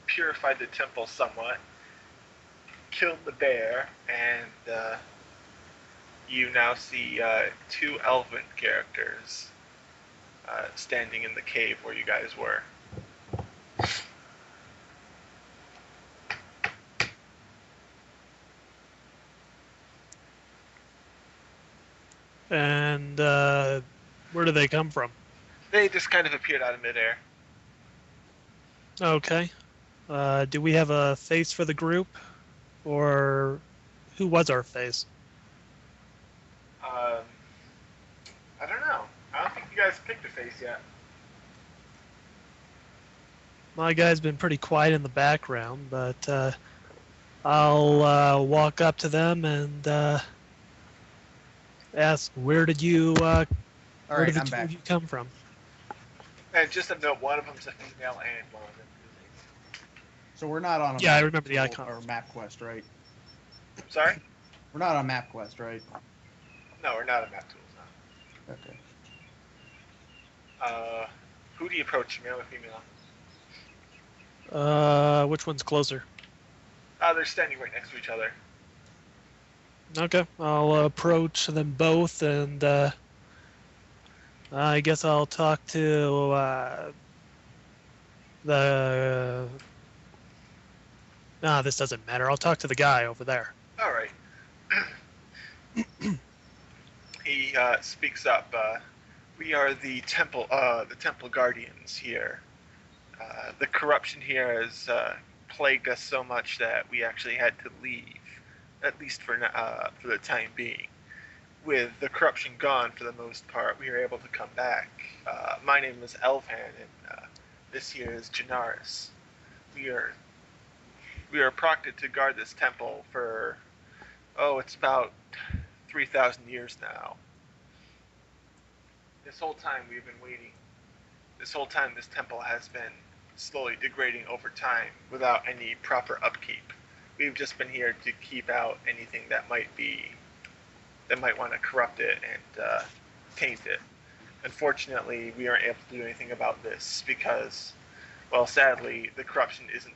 purified the temple somewhat, killed the bear, and you now see two elven characters standing in the cave where you guys were. And where do they come from? They just kind of appeared out of midair. Okay. Do we have a face for the group? Or who was our face? I don't know. I don't think you guys picked a face yet. My guy's been pretty quiet in the background, but I'll walk up to them and ask, where did you, where Alright, did the I'm two back. of you come from? And just a note, one of them's a female and one of them is So we're not on a Yeah, I map remember the tool icon. or map quest, right? a... Sorry? We're not on map quest, right? No, we're not on map tools now. Okay. Who do you approach, male or female? Which one's closer? They're standing right next to each other. Okay, I'll approach them both, and I guess I'll talk to the... Nah, this doesn't matter. I'll talk to the guy over there. All right. He speaks up. We are the temple guardians here. The corruption here has plagued us so much that we actually had to leave, at least for the time being. With the corruption gone for the most part, we were able to come back. My name is Elfhan, and this here is Janaris. We are proctored to guard this temple for, it's about 3,000 years now. This whole time we've been waiting. This whole time this temple has been slowly degrading over time without any proper upkeep. We've just been here to keep out anything that might want to corrupt it and taint it. Unfortunately, we aren't able to do anything about this because, well, sadly, the corruption isn't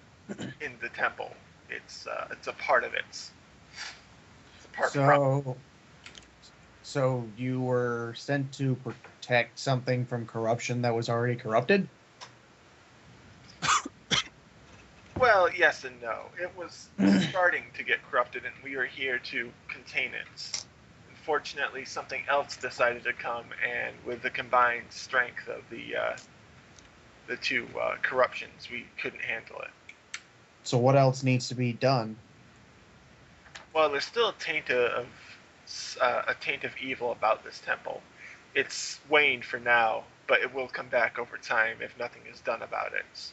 in the temple. It's a part of it. It's a part from. So you were sent to protect something from corruption that was already corrupted? Well, yes and no. It was starting to get corrupted, and we were here to contain it. Unfortunately, something else decided to come, and with the combined strength of the two corruptions, we couldn't handle it. So what else needs to be done? Well, there's still a taint of evil about this temple. It's waned for now, but it will come back over time if nothing is done about it.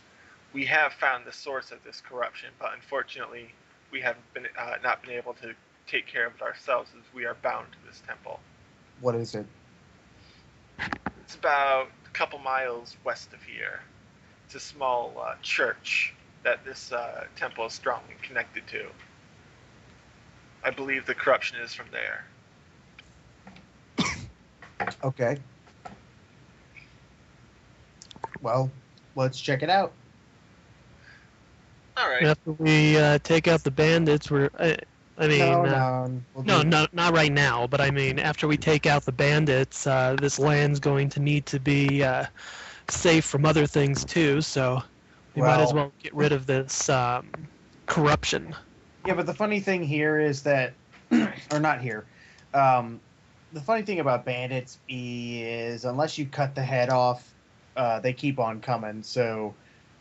We have found the source of this corruption, but unfortunately, we haven't been not been able to take care of it ourselves, as we are bound to this temple. What is it? It's about a couple miles west of here. It's a small church that this temple is strongly connected to. I believe the corruption is from there. Okay. Well, let's check it out. All right. After we take out the bandits, we're... not right now, but I mean, after we take out the bandits, this land's going to need to be safe from other things too, so we might as well get rid of this corruption. Yeah, but the funny thing here is that, or not here, the funny thing about bandits is unless you cut the head off, they keep on coming, so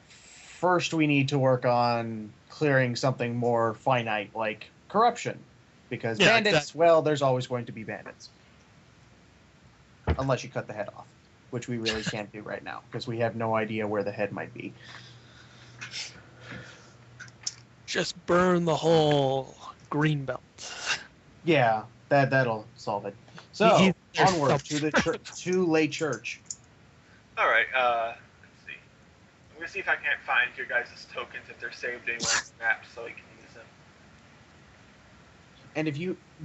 first we need to work on clearing something more finite, like corruption, because bandits, exactly. Well, there's always going to be bandits. Unless you cut the head off, which we really can't do right now, because we have no idea where the head might be. Just burn the whole green belt. Yeah, that'll solve it. So, onward to the to Lay Church. All right, let's see. I'm going to see if I can't find your guys' tokens if they're saved anywhere on the map so I can use them. And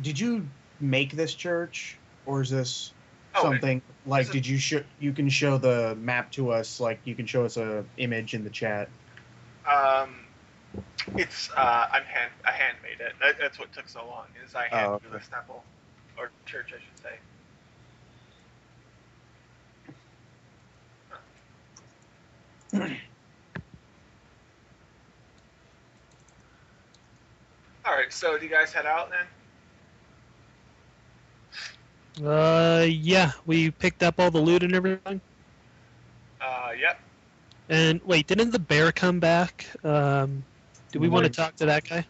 did you make this church, or is this Oh, something like, it- did you you can show the map to us, like you can show us a image in the chat. It's I handmade it. That's what took so long. Is I hand you this temple or church, I should say. Huh. All right. So do you guys head out then? Yeah, we picked up all the loot and everything. Yep. And wait, didn't the bear come back? Do we want to talk to that guy?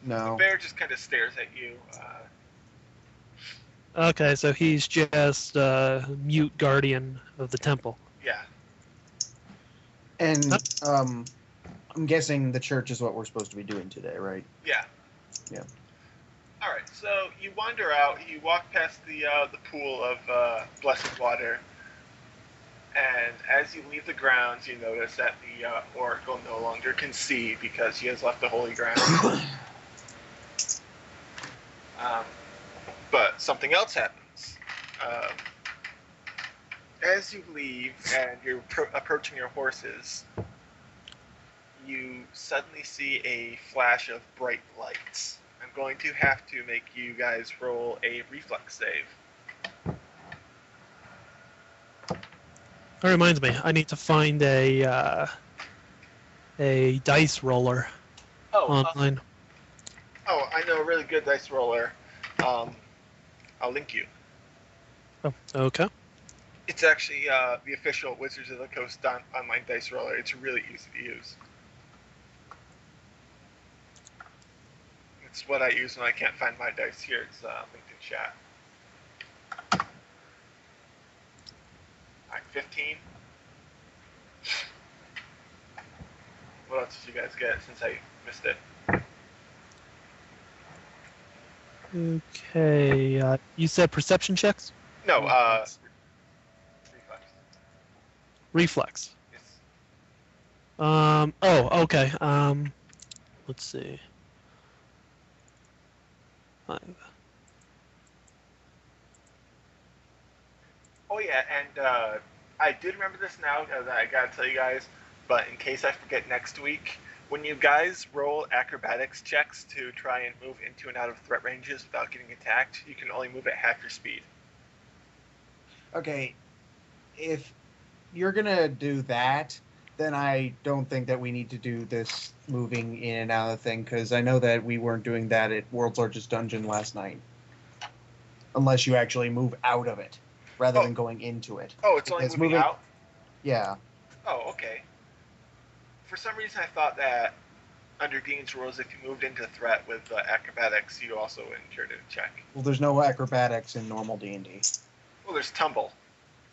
No. The bear just kind of stares at you. Okay, so he's just mute guardian of the temple. Yeah. And I'm guessing the church is what we're supposed to be doing today, right? Yeah. Yeah. All right. So you wander out. You walk past the pool of blessed water, and as you leave the grounds, you notice that the oracle no longer can see because he has left the holy ground. But something else happens. As you leave and you're approaching your horses, you suddenly see a flash of bright lights. I'm going to have to make you guys roll a reflex save. That reminds me, I need to find a dice roller online. I know a really good dice roller. I'll link you. Oh, okay. It's actually the official Wizards of the Coast online dice roller. It's really easy to use. It's what I use when I can't find my dice here. It's linked in chat. Alright, 15. What else did you guys get since I missed it? Okay, you said perception checks? No, reflex. Reflex. Yes. Okay. Let's see. 5. Oh yeah, and I did remember this now that I gotta tell you guys, but in case I forget next week, when you guys roll acrobatics checks to try and move into and out of threat ranges without getting attacked, you can only move at half your speed. Okay, if you're gonna do that, then I don't think that we need to do this moving in and out of the thing, because I know that we weren't doing that at World's Largest Dungeon last night. Unless you actually move out of it, rather than going into it. Oh, it's only moving out? Yeah. Oh, okay. For some reason I thought that under Dean's rules, if you moved into threat with acrobatics, you also incurred a check. Well, there's no acrobatics in normal D&D. Well, there's tumble.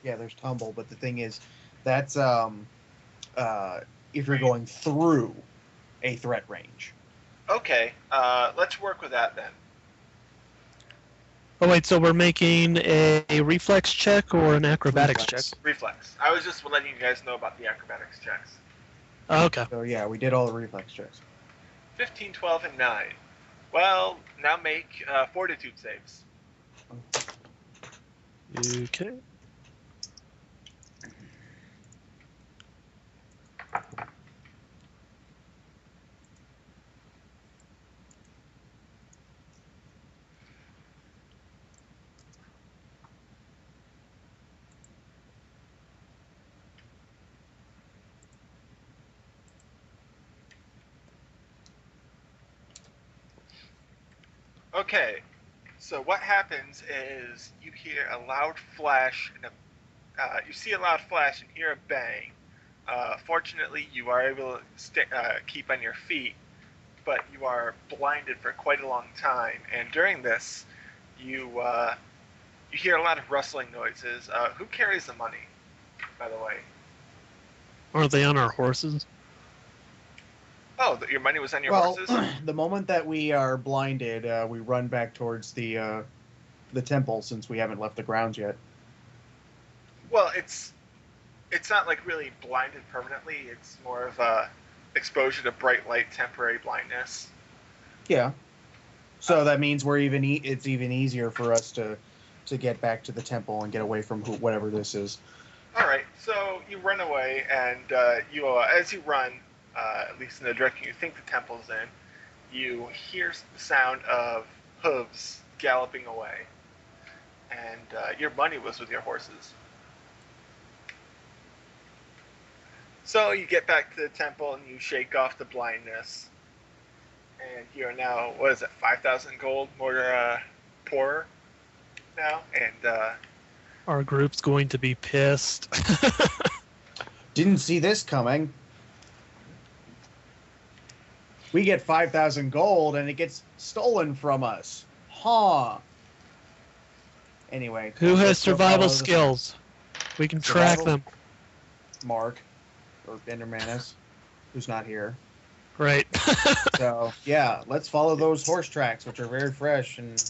Yeah, there's tumble, but the thing is, that's if you're going through a threat range. Okay, let's work with that then. Oh wait, so we're making a reflex check or an acrobatics check? Reflex. I was just letting you guys know about the acrobatics checks. Oh, okay. So yeah, we did all the reflex checks. 15, 12, and 9. Well, now make fortitude saves. Okay. Okay, so what happens is you hear a loud flash, and you see a loud flash and hear a bang. Fortunately, you are able to keep on your feet, but you are blinded for quite a long time. And during this, you hear a lot of rustling noises. Who carries the money, by the way? Aren't they on our horses? Oh, your money was on your horses? The moment that we are blinded, we run back towards the temple, since we haven't left the grounds yet. Well, it's not like really blinded permanently. It's more of exposure to bright light, temporary blindness. Yeah. So that means we're it's even easier for us to to get back to the temple and get away from whatever this is. All right, so you run away, and as you run, at least in the direction you think the temple's in, you hear the sound of hooves galloping away, and your money was with your horses. So you get back to the temple and you shake off the blindness, and you're now, 5,000 gold more poorer now, and Our group's going to be pissed. Didn't see this coming. We get 5,000 gold and it gets stolen from us. Huh. Anyway. Who has let's go survival follow skills? We can track Survival? them. Mark, or Endemantis, who's not here. Right. So, yeah, let's follow those horse tracks, which are very fresh, and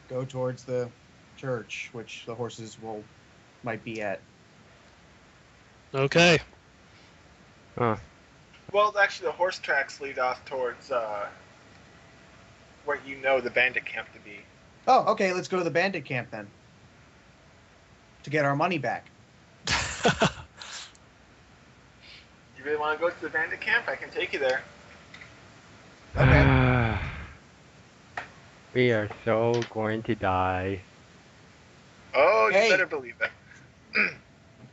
go towards the church, which the horses might be at. Okay. Huh. well, actually, the horse tracks lead off towards where you know the bandit camp to be. Oh, okay, let's go to the bandit camp then. To get our money back. You really want to go to the bandit camp? I can take you there. Okay. We are so going to die. Oh, Hey. you better believe it.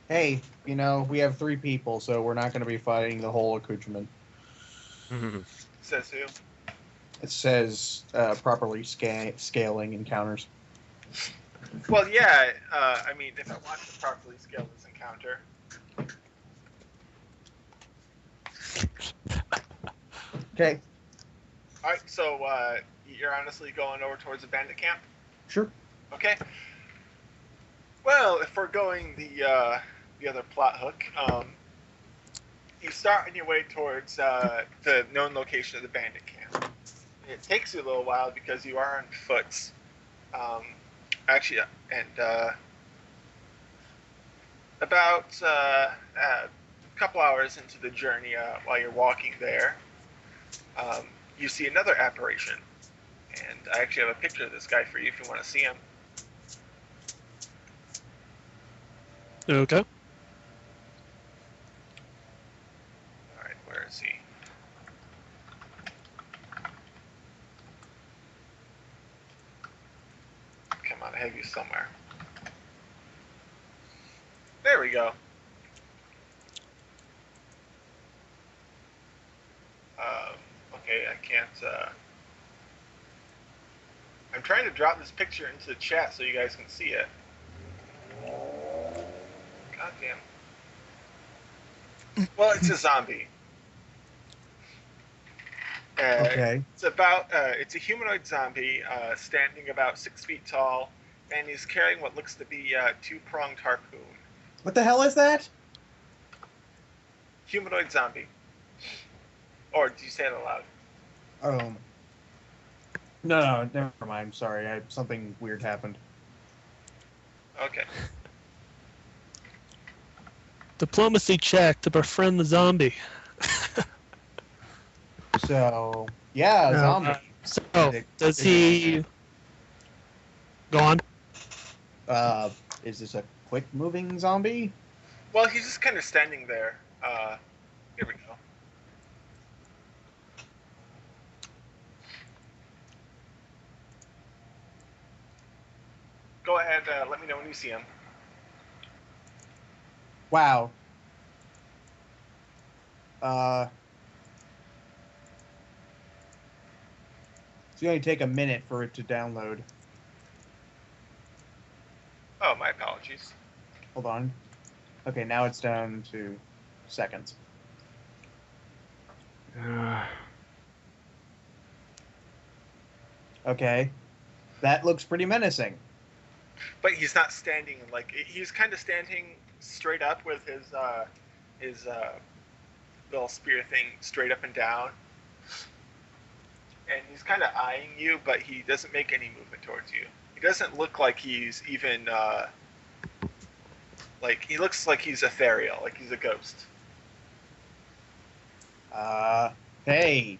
Hey, we have 3 people, so we're not going to be fighting the whole accoutrement. Says who? It says properly scaling encounters. Well, yeah. I mean, if I want to properly scale this encounter, Okay, all right. So you're honestly going over towards the bandit camp. sure. Okay. Well, if we're going the other plot hook, you start on your way towards the known location of the bandit camp. It takes you a little while because you are on foot. Actually, and about a couple hours into the journey, while you're walking there, you see another apparition. And I actually have a picture of this guy for you if you want to see him. Okay. Alright, where is he? Come on, I have you somewhere. There we go. Okay, I can't, I'm trying to drop this picture into the chat so you guys can see it. God damn. Well, it's a zombie. Okay. It's a humanoid zombie, standing about 6 feet tall, and he's carrying what looks to be a 2-pronged harpoon. What the hell is that? Humanoid zombie. Or do you say it aloud? No, never mind. Sorry, something weird happened. Okay. Diplomacy check to befriend the zombie. So, yeah, No, zombie. So, does he... Go on. Is this a quick-moving zombie? Well, he's just kind of standing there. Here we go. Go ahead, let me know when you see him. Wow. It's going to take a minute for it to download. Oh, my apologies. Hold on. Okay, now it's down to seconds. Okay. That looks pretty menacing. But he's not standing he's kind of standing straight up with his little spear thing straight up and down, and he's kind of eyeing you, but he doesn't make any movement towards you. He doesn't look like he's even he looks like he's ethereal, like he's a ghost. Hey.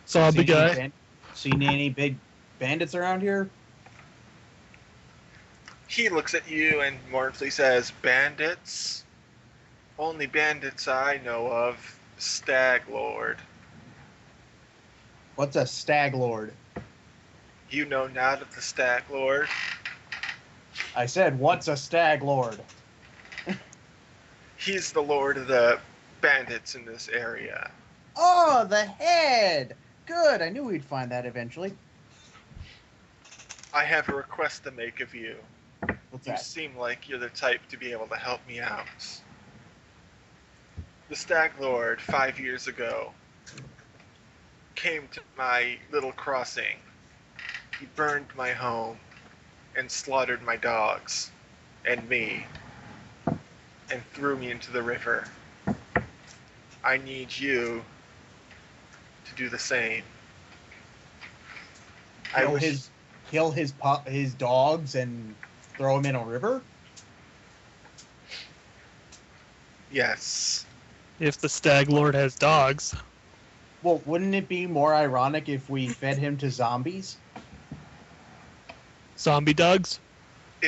Zombie guy. Seen any big bandits around here? He looks at you and mournfully says, bandits? Only bandits I know of. Stag Lord. What's a stag lord? You know not of the Stag Lord? I said, what's a stag lord? He's the lord of the bandits in this area. Oh, the head! Good, I knew we'd find that eventually. I have a request to make of you. What's You that? seem like you're the type to be able to help me out. The Stag Lord, 5 years ago, came to my little crossing. He burned my home and slaughtered my dogs and me and threw me into the river. I need you to do the same. Kill his dogs and throw him in a river? Yes. If the Stag Lord has dogs. Well, wouldn't it be more ironic if we fed him to zombies? Zombie dogs?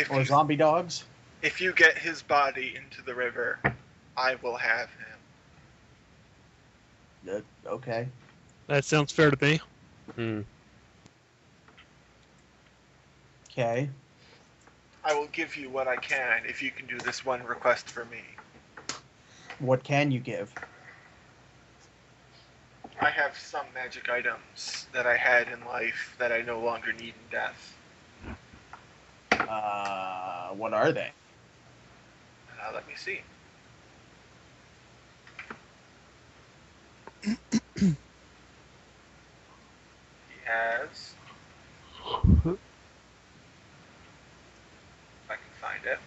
Or zombie dogs? If you get his body into the river, I will have him. Okay. That sounds fair to me. Hmm. Okay. I will give you what I can if you can do this one request for me. What can you give? I have some magic items that I had in life that I no longer need in death. What are they? Let me see. He has... if I can find it.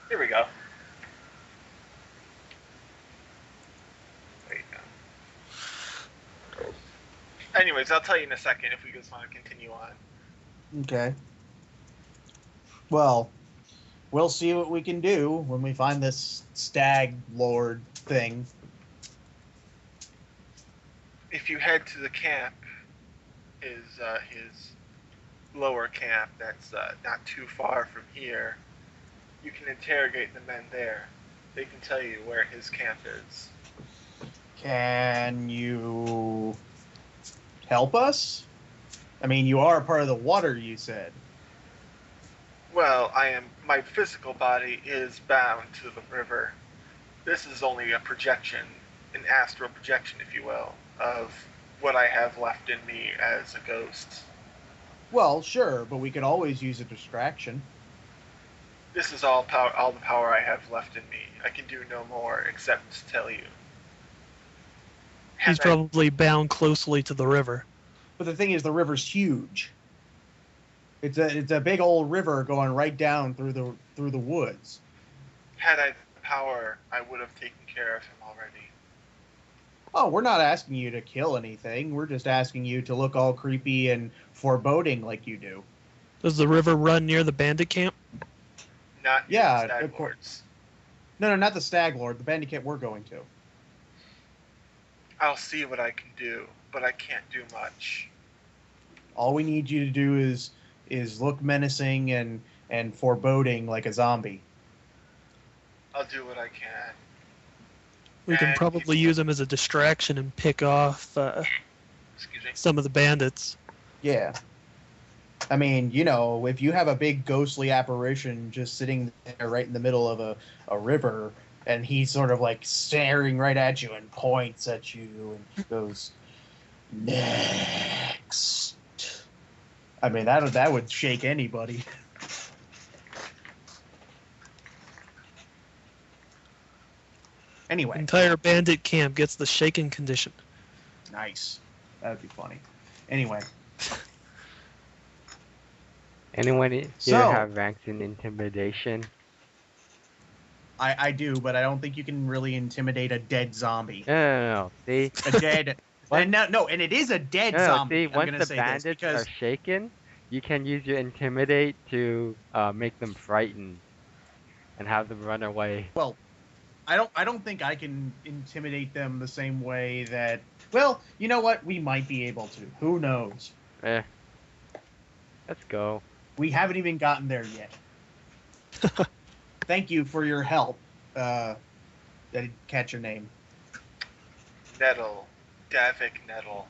Here we go. Wait, no. Anyways, I'll tell you in a second if we just want to continue on. Okay. Well, we'll see what we can do when we find this stag lord thing. If you head to the camp, his lower camp that's not too far from here, you can interrogate the men there. They can tell you where his camp is. Can you help us? I mean, you are a part of the water, you said. Well, my physical body is bound to the river. This is only a projection, an astral projection, if you will, of what I have left in me as a ghost. Well, sure, but we could always use a distraction. This is all the power I have left in me. I can do no more except to tell you. He's probably bound closely to the river. But the thing is, the river's huge. It's a big old river going right down through the woods. Had I the power, I would have taken care of him already. Oh, we're not asking you to kill anything. We're just asking you to look all creepy and foreboding like you do. Does the river run near the bandit camp? Not Yeah, Stag of course. Lords. No, not the Stag Lord. The bandit camp we're going to. I'll see what I can do, but I can't do much. All we need you to do is look menacing and foreboding like a zombie. I'll do what I can. We can And probably use him as a distraction and pick off Excuse me. some of the bandits. Yeah. I mean, you know, if you have a big ghostly apparition just sitting there right in the middle of a river, and he's sort of like staring right at you and points at you and goes, "Next." I mean, that would shake anybody. Anyway, Entire bandit camp gets the shaken condition. nice. That'd be funny. Anyway, Anyone here So- have ranks in intimidation? I do, but I don't think you can really intimidate a dead zombie. No. See, A dead. And no, and it is a dead zombie. See, I'm once gonna the say this bandits because are shaken, you can use your intimidate to make them frightened. and have them run away. Well, I don't think I can intimidate them the same way that. Well, you know what? We might be able to. Who knows? Let's go. We haven't even gotten there yet. Thank you for your help. I didn't catch your name. Nettle. Davik Nettle.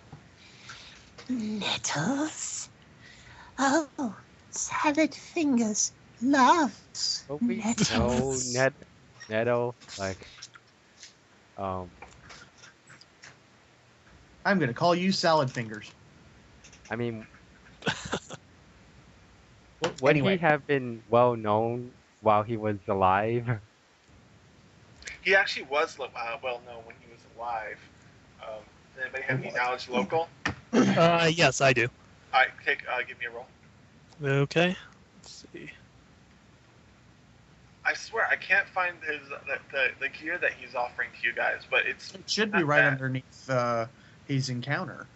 Nettles? Oh, Salad Fingers loves But we know nettles. Nettle, like, I'm gonna call you Salad Fingers. I mean, would Anyway. he have been well known while he was alive? He actually was well known when he was alive. Does anybody have any knowledge local? Yes, I do. All right, give me a roll. Okay. Let's see. I swear I can't find the gear that he's offering to you guys, but It should be not right bad. underneath his encounter.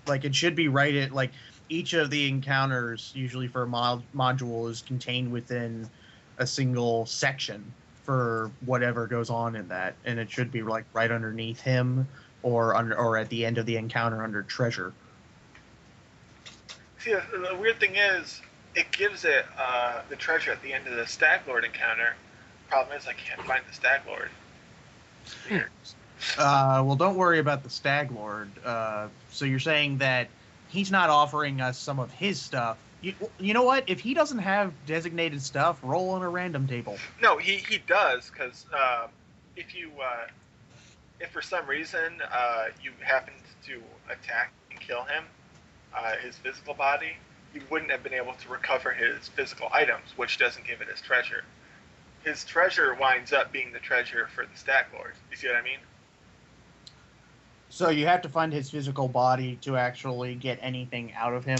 Like it should be right at like each of the encounters, usually for a module, is contained within a single section for whatever goes on in that, and it should be like right underneath him or at the end of the encounter under treasure. See, the weird thing is, it gives it the treasure at the end of the Stag Lord encounter. Problem is, I can't find the Stag Lord. Weird. Well, don't worry about the Stag Lord. So you're saying that he's not offering us some of his stuff. You know what? If he doesn't have designated stuff, roll on a random table. No, he does, because if for some reason you happened to attack and kill him, his physical body, you wouldn't have been able to recover his physical items, which doesn't give it his treasure. His treasure winds up being the treasure for the Stag Lord. You see what I mean? So you have to find his physical body to actually get anything out of him.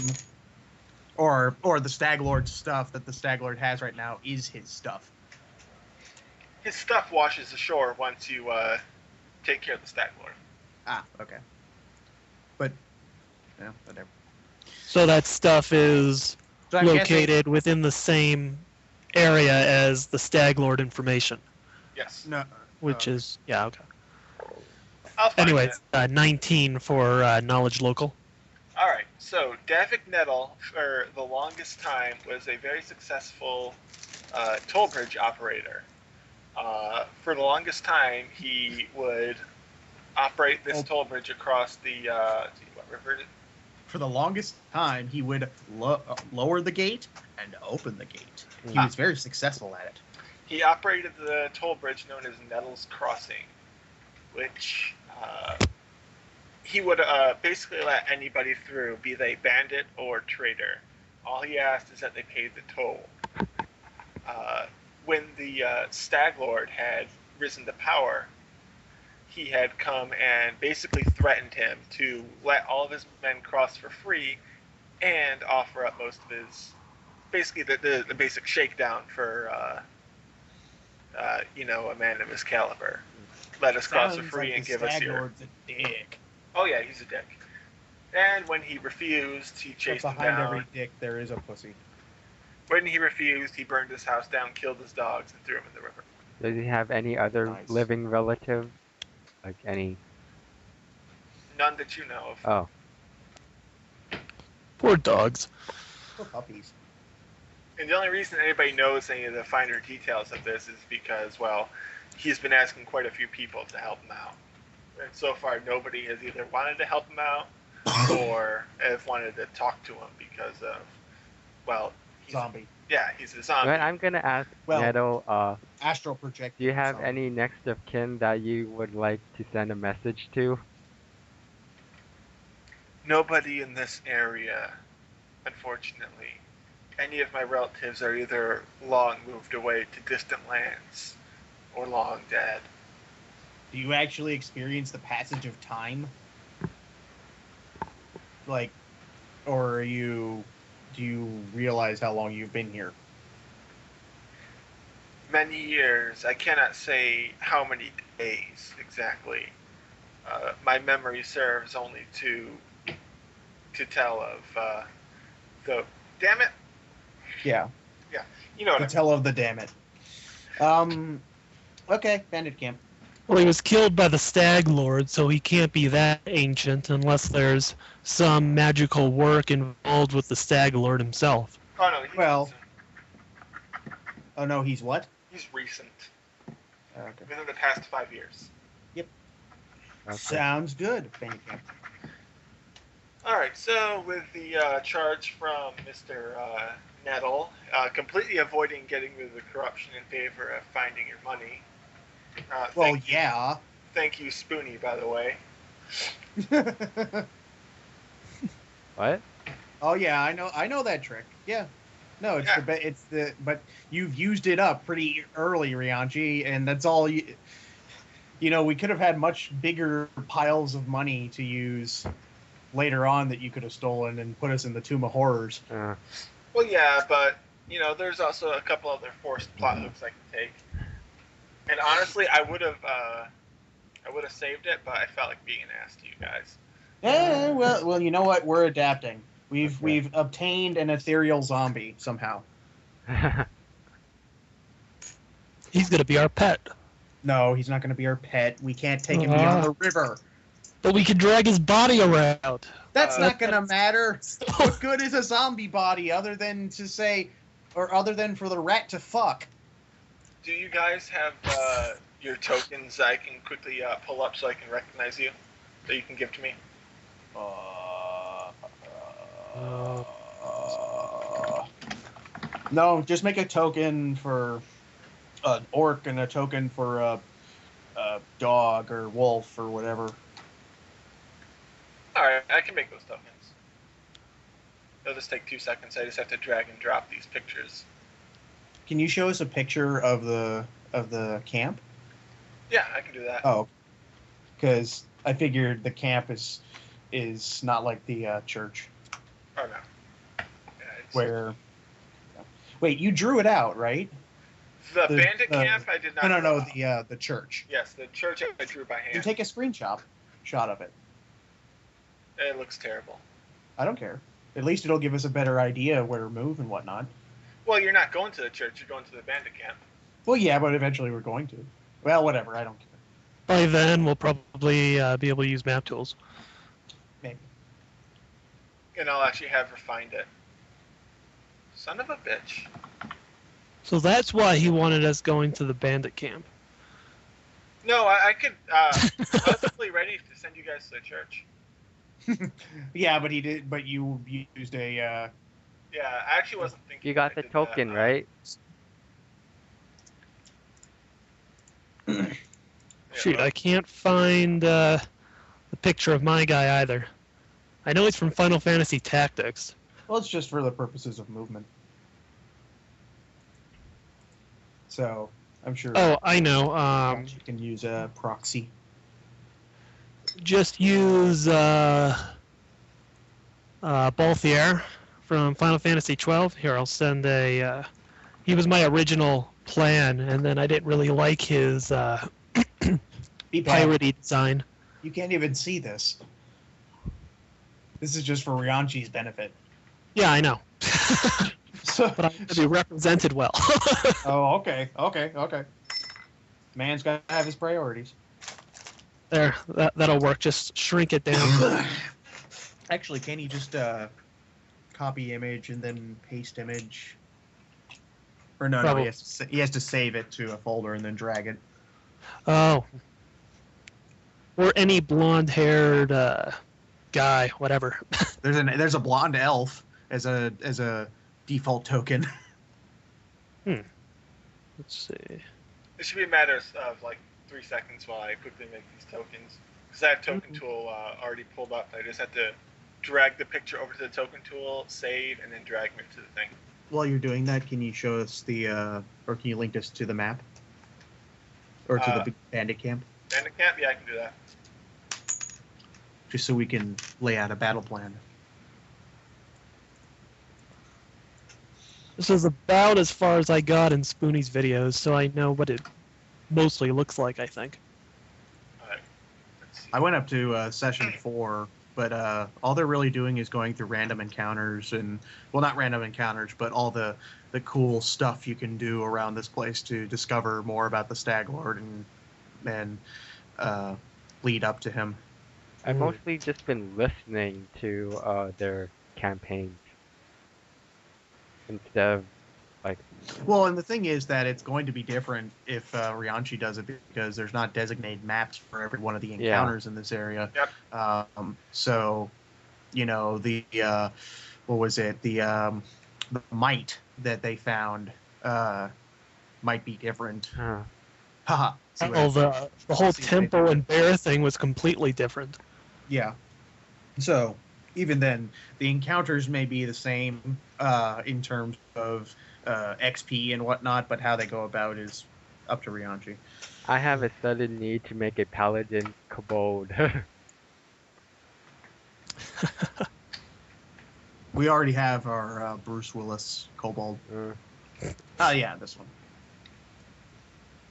Or the Stag Lord's stuff that the Stag Lord has right now is his stuff. His stuff washes ashore once you take care of the Stag Lord. Ah, okay. But, yeah, whatever. So that stuff is So I'm located within the same area as the Stag Lord information, Yes. No, which is, yeah, okay. I'll find Anyways, it. 19 for knowledge local. All right. So Davik Nettle, for the longest time, was a very successful toll bridge operator. For the longest time, he would operate this toll bridge across the what river? for the longest time, he would lower the gate and open the gate. He Ah. was very successful at it. He operated the toll bridge known as Nettle's Crossing, which he would basically let anybody through, be they bandit or trader. All he asked is that they paid the toll. When the Stag Lord had risen to power, he had come and basically threatened him to let all of his men cross for free and offer up most of his, basically the basic shakedown for a man of his caliber. Let us cross for Sounds free like and the give us Stag your... Lord's a dick. Oh yeah, he's a dick. And when he refused, he But chased him behind down. every dick, there is a pussy. When he refused, he burned his house down, killed his dogs, and threw him in the river. Does he have any other Nice. living relatives? Like any? None that you know of. Oh, Poor dogs. For puppies. And the only reason anybody knows any of the finer details of this is because, well, he's been asking quite a few people to help him out. And so far, nobody has either wanted to help him out or have wanted to talk to him because of, well, Zombie. Yeah, he's a zombie. but I'm gonna ask Well- Nettle. Astral project. Do you have zombie. any next of kin that you would like to send a message to? Nobody in this area, unfortunately. Any of my relatives are either long moved away to distant lands or long dead. Do you actually experience the passage of time? Like, or do you realize how long you've been here? Many years. I cannot say how many days exactly. My memory serves only to tell of the. Damn it! Yeah. You know what The I mean. tell of the damn it. Okay, bandit camp. Well, he was killed by the Stag Lord, so he can't be that ancient unless there's some magical work involved with the Stag Lord himself. Oh, no, he's Well- recent. Oh no, he's what? He's recent. Okay. Within the past 5 years. Okay. Sounds good, bandit camp. Alright, so with the charge from Mr. Nettle, completely avoiding getting rid of the corruption in favor of finding your money. Well, yeah. Thank you, Spoonie, by the way. What? Oh yeah, I know that trick. Yeah. No, it's Yeah. but you've used it up pretty early, Reanchi, and that's all you. You know, we could have had much bigger piles of money to use later on that you could have stolen and put us in the Tomb of Horrors. Well, yeah, but, you know, there's also a couple other forced plot hooks I can take. And honestly, I would have saved it, but I felt like being an ass to you guys. Yeah, well, you know what? We're adapting. We've obtained an ethereal zombie somehow. He's gonna be our pet. No, he's not going to be our pet. We can't take him beyond the river. But we can drag his body around. That's Uh, not going to matter. What good is a zombie body other than to say, or other than for the rat to fuck? Do you guys have your tokens I can quickly pull up so I can recognize you? That you can give to me? No, just make a token for an orc and a token for a dog or wolf or whatever. Alright, I can make those tokens. It'll just take 2 seconds. I just have to drag and drop these pictures. Can you show us a picture of the camp? Yeah, I can do that. Oh, because I figured the camp is not like the church Oh, no. Yeah, it's- where. Wait, you drew it out, right? The the- bandit camp, I did not. No, draw out. the church. Yes, the church I drew by You hand. take a screenshot of it. It looks terrible. I don't care. At least it'll give us a better idea where to move and whatnot. Well, you're not going to the church. You're going to the bandit camp. Well, yeah, but eventually we're going to. Well, whatever. I don't care. By then, we'll probably be able to use map tools. Maybe. And I'll actually have her find it. Son of a bitch. So that's why he wanted us going to the bandit camp. No, I could. I was simply ready to send you guys to the church. Yeah, but he did. But you used a. Yeah, I actually wasn't thinking. You got I the did token, that. right? Yeah, Shoot, well, I can't find the picture of my guy either. I know he's from Final Fantasy Tactics. Well, it's just for the purposes of movement. So I'm sure. Oh, I know. You can use a proxy. Just use Balthier from Final Fantasy 12. Here, I'll send a. He was my original plan, and then I didn't really like his Be bad. piratey design. You can't even see this. This is just for Rianchi's benefit. Yeah, I know. So. But I want to be represented well. Oh, okay. Man's got to have his priorities. There, that'll work. Just shrink it down. Actually, can you just copy image and then paste image? Or no, Probably. he has to save it to a folder and then drag it. Oh. Or any blonde-haired guy, whatever. There's a blonde elf as a default token. Let's see. It should be a matter of like 3 seconds while I quickly make these tokens. Because I have token tool already pulled up. I just have to drag the picture over to the token tool, save, and then drag it to the thing. While you're doing that, can you show us or can you link us to the map? Or to the bandit camp? Bandit camp? Yeah, I can do that. Just so we can lay out a battle plan. This is about as far as I got in Spoonie's videos, so I know what it mostly looks like, I think. Alright. Let's see. I went up to session 4 but all they're really doing is going through random encounters and, well, not random encounters, but all the cool stuff you can do around this place to discover more about the Stag Lord and lead up to him. I've mostly just been listening to their campaigns instead of like. Well, and the thing is that it's going to be different if Reanchi does it because there's not designated maps for every one of the encounters in this area. Yep. So, you know, the what was it? The mite that they found might be different. Haha. Well, the whole temple and bear thing was completely different. Yeah. So even then, the encounters may be the same in terms of XP and whatnot, but how they go about is up to Reanchi. I have a sudden need to make a paladin kobold. We already have our Bruce Willis kobold. Oh yeah, this one.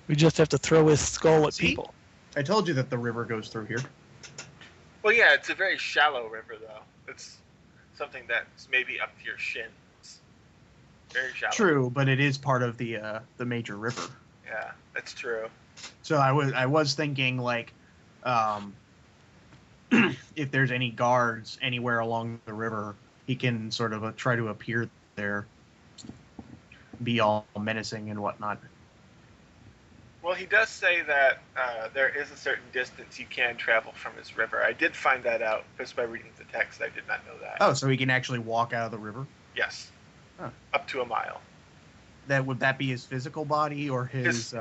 We just have to throw his skull at people. I told you that the river goes through here. Well, yeah, it's a very shallow river, though. It's something that's maybe up to your shins. Very shallow. True, but it is part of the major river. Yeah, that's true. So I was thinking like, if there's any guards anywhere along the river, he can sort of try to appear there, be all menacing and whatnot. Well, he does say that there is a certain distance you can travel from his river. I did find that out just by reading the text. I did not know that. Oh, so he can actually walk out of the river? Yes. Huh. Up to a mile. Would that be his physical body or his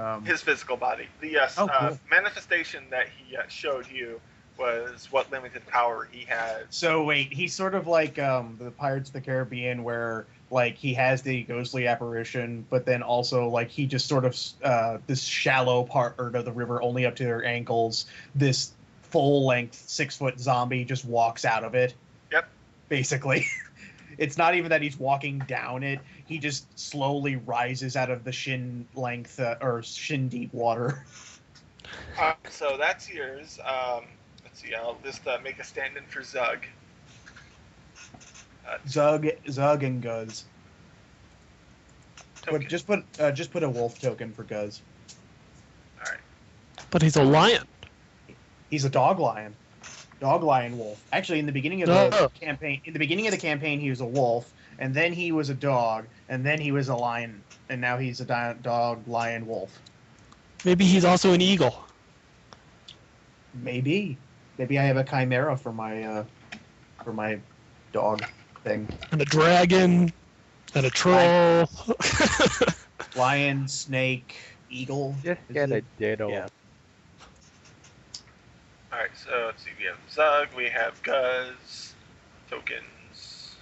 physical body? The cool. manifestation that he showed you was what limited power he has. So wait, he's sort of like the Pirates of the Caribbean, where like he has the ghostly apparition, but then also like he just sort of this shallow part of the river, only up to their ankles. This full length 6-foot zombie just walks out of it. Yep. Basically, it's not even that he's walking down it. He just slowly rises out of the shin length or shin deep water. So that's yours. Let's see. I'll just make a stand-in for Zug. Zug and Guz. Token. Just put a wolf token for Guz. All right. But he's a lion. He's a dog lion. Dog lion wolf. Actually, in the beginning of the campaign, he was a wolf, and then he was a dog, and then he was a lion, and now he's a dog lion wolf. Maybe he's also an eagle. Maybe I have a chimera for my dog thing. And a dragon, and a troll. Lion, snake, eagle. Just get a diddle. Yeah. Alright, so let's see. We have Zug, we have Guz, tokens,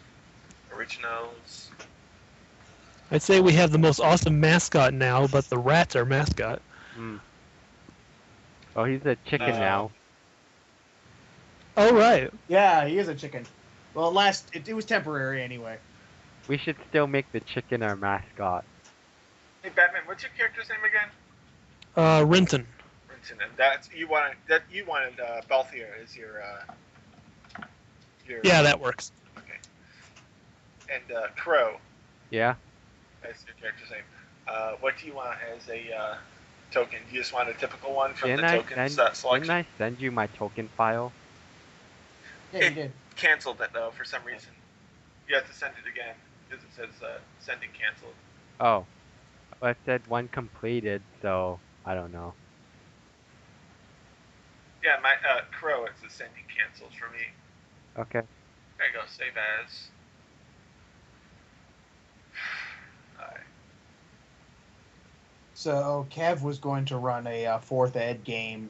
originals. I'd say we have the most awesome mascot now, but the rat's our mascot. Oh, he's a chicken now. Oh, right. Yeah, he is a chicken. Well, it was temporary anyway. We should still make the chicken our mascot. Hey, Batman, what's your character's name again? Rynton. Rynton, and that's you wanted Balthier as your. Yeah, that works. Okay. And Crow. Yeah. That's your character's name. What do you want as a token? Do you just want a typical one from the tokens selection? Didn't I send you my token file? Yeah, you did. Canceled it though for some reason. You have to send it again because it says sending canceled. Oh, well, it said one completed, so I don't know. Yeah, my Crow, it says sending canceled for me. Okay. There you go, save as. Alright. So Kev was going to run a 4th ed game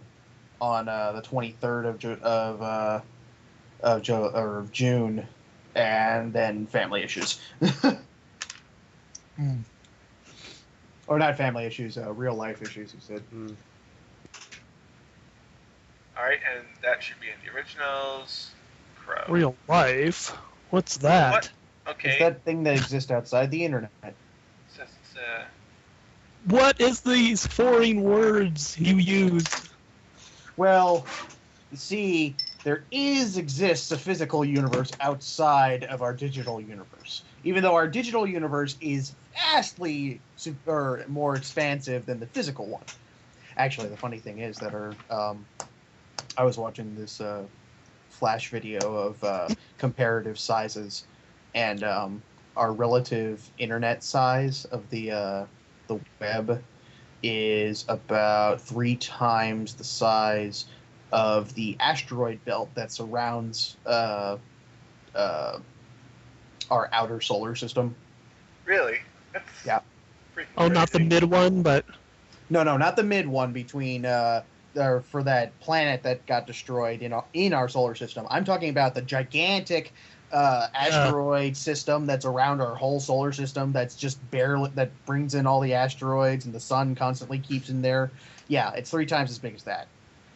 on the 23rd of June, and then family issues. Or not family issues, real life issues, he said. Alright, and that should be in the originals. Crow. Real life? What's that? What? Okay. It's that thing that exists outside the internet. It says it's, What is these foreign words you use? Well, you see, there exists a physical universe outside of our digital universe. Even though our digital universe is vastly more expansive than the physical one. Actually, the funny thing is that I was watching this flash video of comparative sizes, and our relative internet size of the web is about 3 times the size of the asteroid belt that surrounds our outer solar system. Really? That's Yeah. Oh, not the crazy. mid one, but No, not the mid one between for that planet that got destroyed in our solar system. I'm talking about the gigantic asteroid system that's around our whole solar system. That's just barely that brings in all the asteroids, and the sun constantly keeps in there. Yeah, it's 3 times as big as that.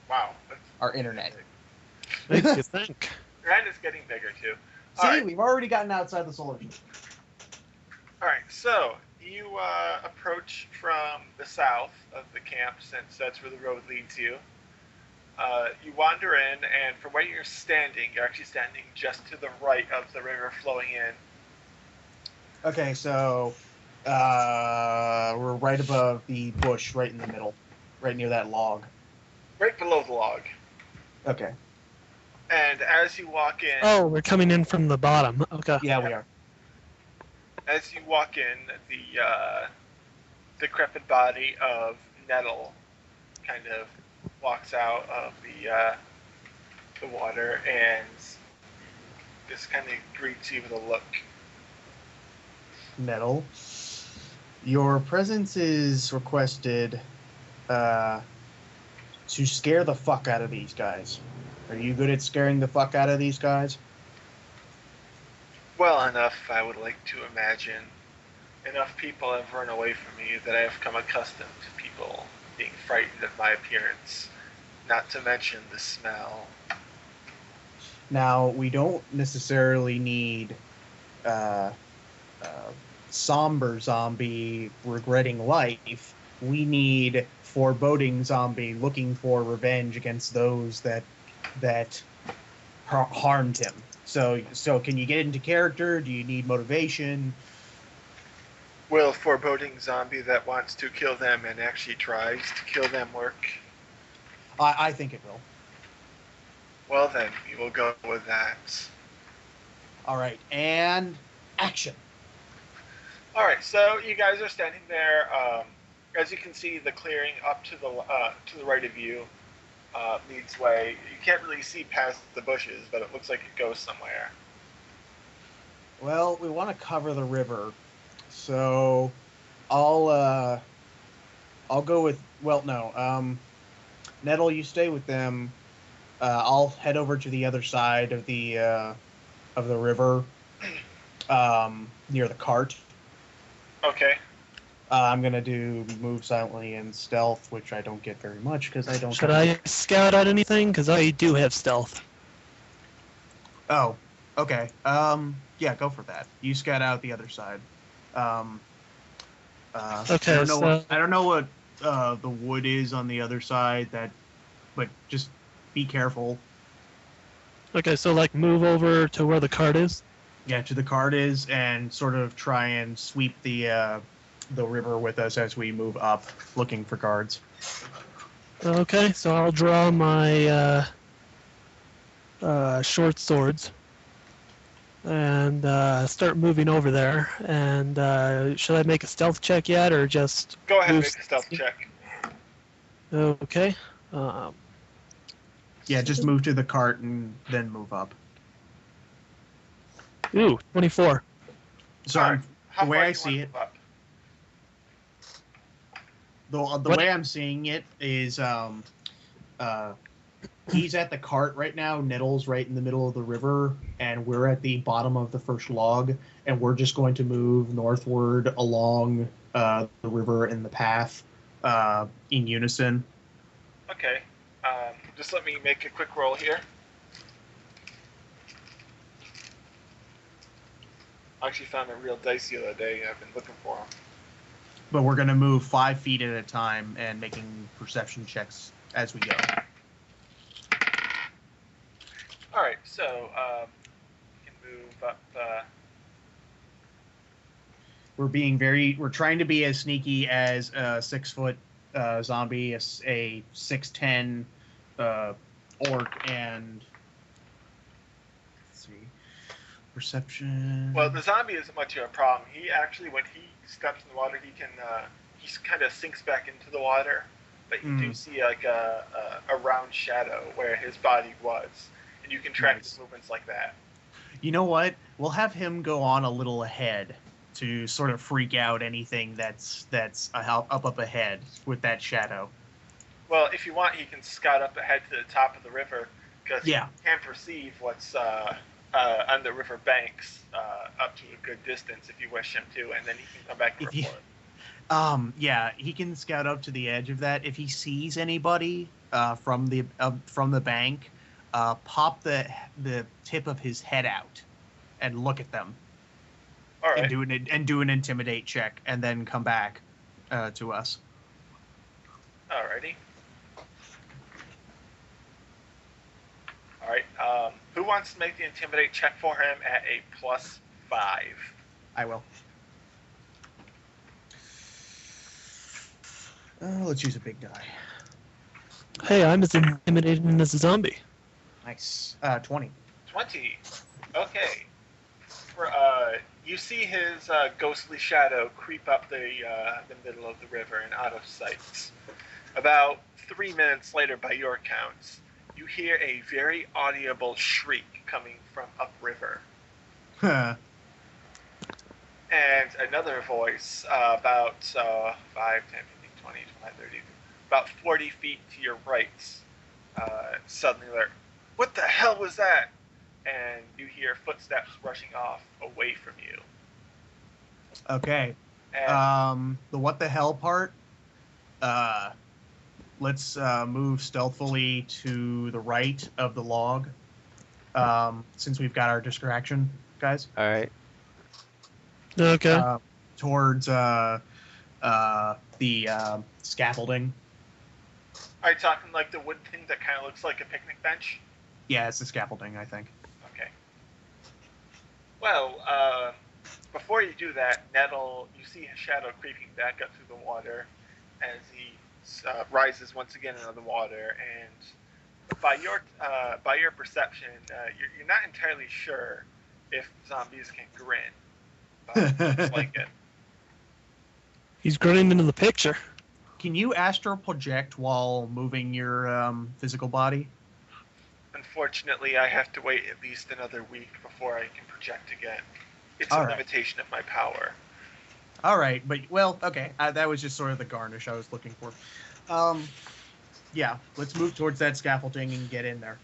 Wow. That's Our internet. makes you think. and it's getting bigger too. See, Alright. we've already gotten outside the solar system. All right, so you approach from the south of the camp, since that's where the road leads you. You wander in, and from where you're actually standing just to the right of the river flowing in. Okay, so we're right above the bush, right in the middle, right near that log. Right below the log. Okay. And as you walk in, Oh, we're coming in from the bottom. Okay. Yeah, we are. as you walk in, the decrepit body of Nettle kind of walks out of the water and just kind of greets you with a look. Nettle, your presence is requested to scare the fuck out of these guys. Are you good at scaring the fuck out of these guys? Well enough, I would like to imagine. Enough people have run away from me that I have come accustomed to people being frightened of my appearance, not to mention the smell. Now, we don't necessarily need somber zombie regretting life. We need foreboding zombie looking for revenge against those that harmed him. So can you get into character? Do you need motivation? Will foreboding zombie that wants to kill them and actually tries to kill them work? I think it will. Well then, we will go with that. All right, and action. Alright, so you guys are standing there. As you can see, the clearing up to the right of you leads way. You can't really see past the bushes, but it looks like it goes somewhere. Well, we want to cover the river, so I'll go with. Well, no. Nettle, you stay with them. I'll head over to the other side of the river, near the cart. Okay. I'm gonna do move silently and stealth, which I don't get very much because I don't. Should I scout out anything? Because I do have stealth. Oh, okay. Yeah, go for that. You scout out the other side. Okay, I don't know what the wood is on the other side. But just be careful. Okay, so like move over to where the cart is. Yeah, to the cart is, and sort of try and sweep the river with us as we move up, looking for guards. Okay, so I'll draw my short swords and start moving over there. And should I make a stealth check yet, or just Go ahead and move make a stealth check. Okay. Yeah, just move to the cart and then move up. Ooh, 24. So Alright, how the way far I do you see want it, to move up? the What? way I'm seeing it is, he's at the cart right now. Nettle's right in the middle of the river, and we're at the bottom of the first log, and we're just going to move northward along the river in the path in unison. Okay. Just let me make a quick roll here. I actually found a real dice the other day. I've been looking for them. But we're going to move 5 feet at a time and making perception checks as we go. All right, so you can move up. We're trying to be as sneaky as a 6-foot zombie, a 6'10" orc, and let's see, perception. Well, the zombie isn't much of a problem. He actually, when he steps in the water, he kind of sinks back into the water. But you do see like a round shadow where his body was, and you can track his movements like that. You know what? We'll have him go on a little ahead to sort of freak out anything that's up ahead with that shadow. Well, if you want, he can scout up ahead to the top of the river, because he can perceive what's on the river banks up to a good distance if you wish him to, and then he can come back and report. Yeah, he can scout up to the edge of that. If he sees anybody from the bank, pop the tip of his head out and look at them. All right. And do an intimidate check, and then come back to us. Alrighty. All right. Who wants to make the intimidate check for him at a +5? I will. Let's use a big die. Hey, I'm as intimidating as a zombie. Nice. 20. 20. Okay. You see his ghostly shadow creep up the middle of the river and out of sight. About 3 minutes later, by your counts, you hear a very audible shriek coming from upriver. Huh. And another voice about 5, 10, 15, 20, 25, 30, about 40 feet to your right, suddenly alert. What the hell was that? And you hear footsteps rushing off away from you. Okay. And the what the hell part, let's move stealthily to the right of the log, since we've got our distraction, guys. All right. Okay. Towards the scaffolding. are you talking like the wood thing that kind of looks like a picnic bench? Yeah, it's the scaffolding, I think. Okay. Well, before you do that, Nettle, you see his shadow creeping back up through the water as he rises once again into the water, and by your perception, you're not entirely sure if zombies can grin, but it looks like it. He's grinning into the picture. Can you astral project while moving your physical body? Unfortunately, I have to wait at least another week before I can project again. It's All a right. limitation of my power. All right, but well, okay. That was just sort of the garnish I was looking for. Yeah, let's move towards that scaffolding and get in there.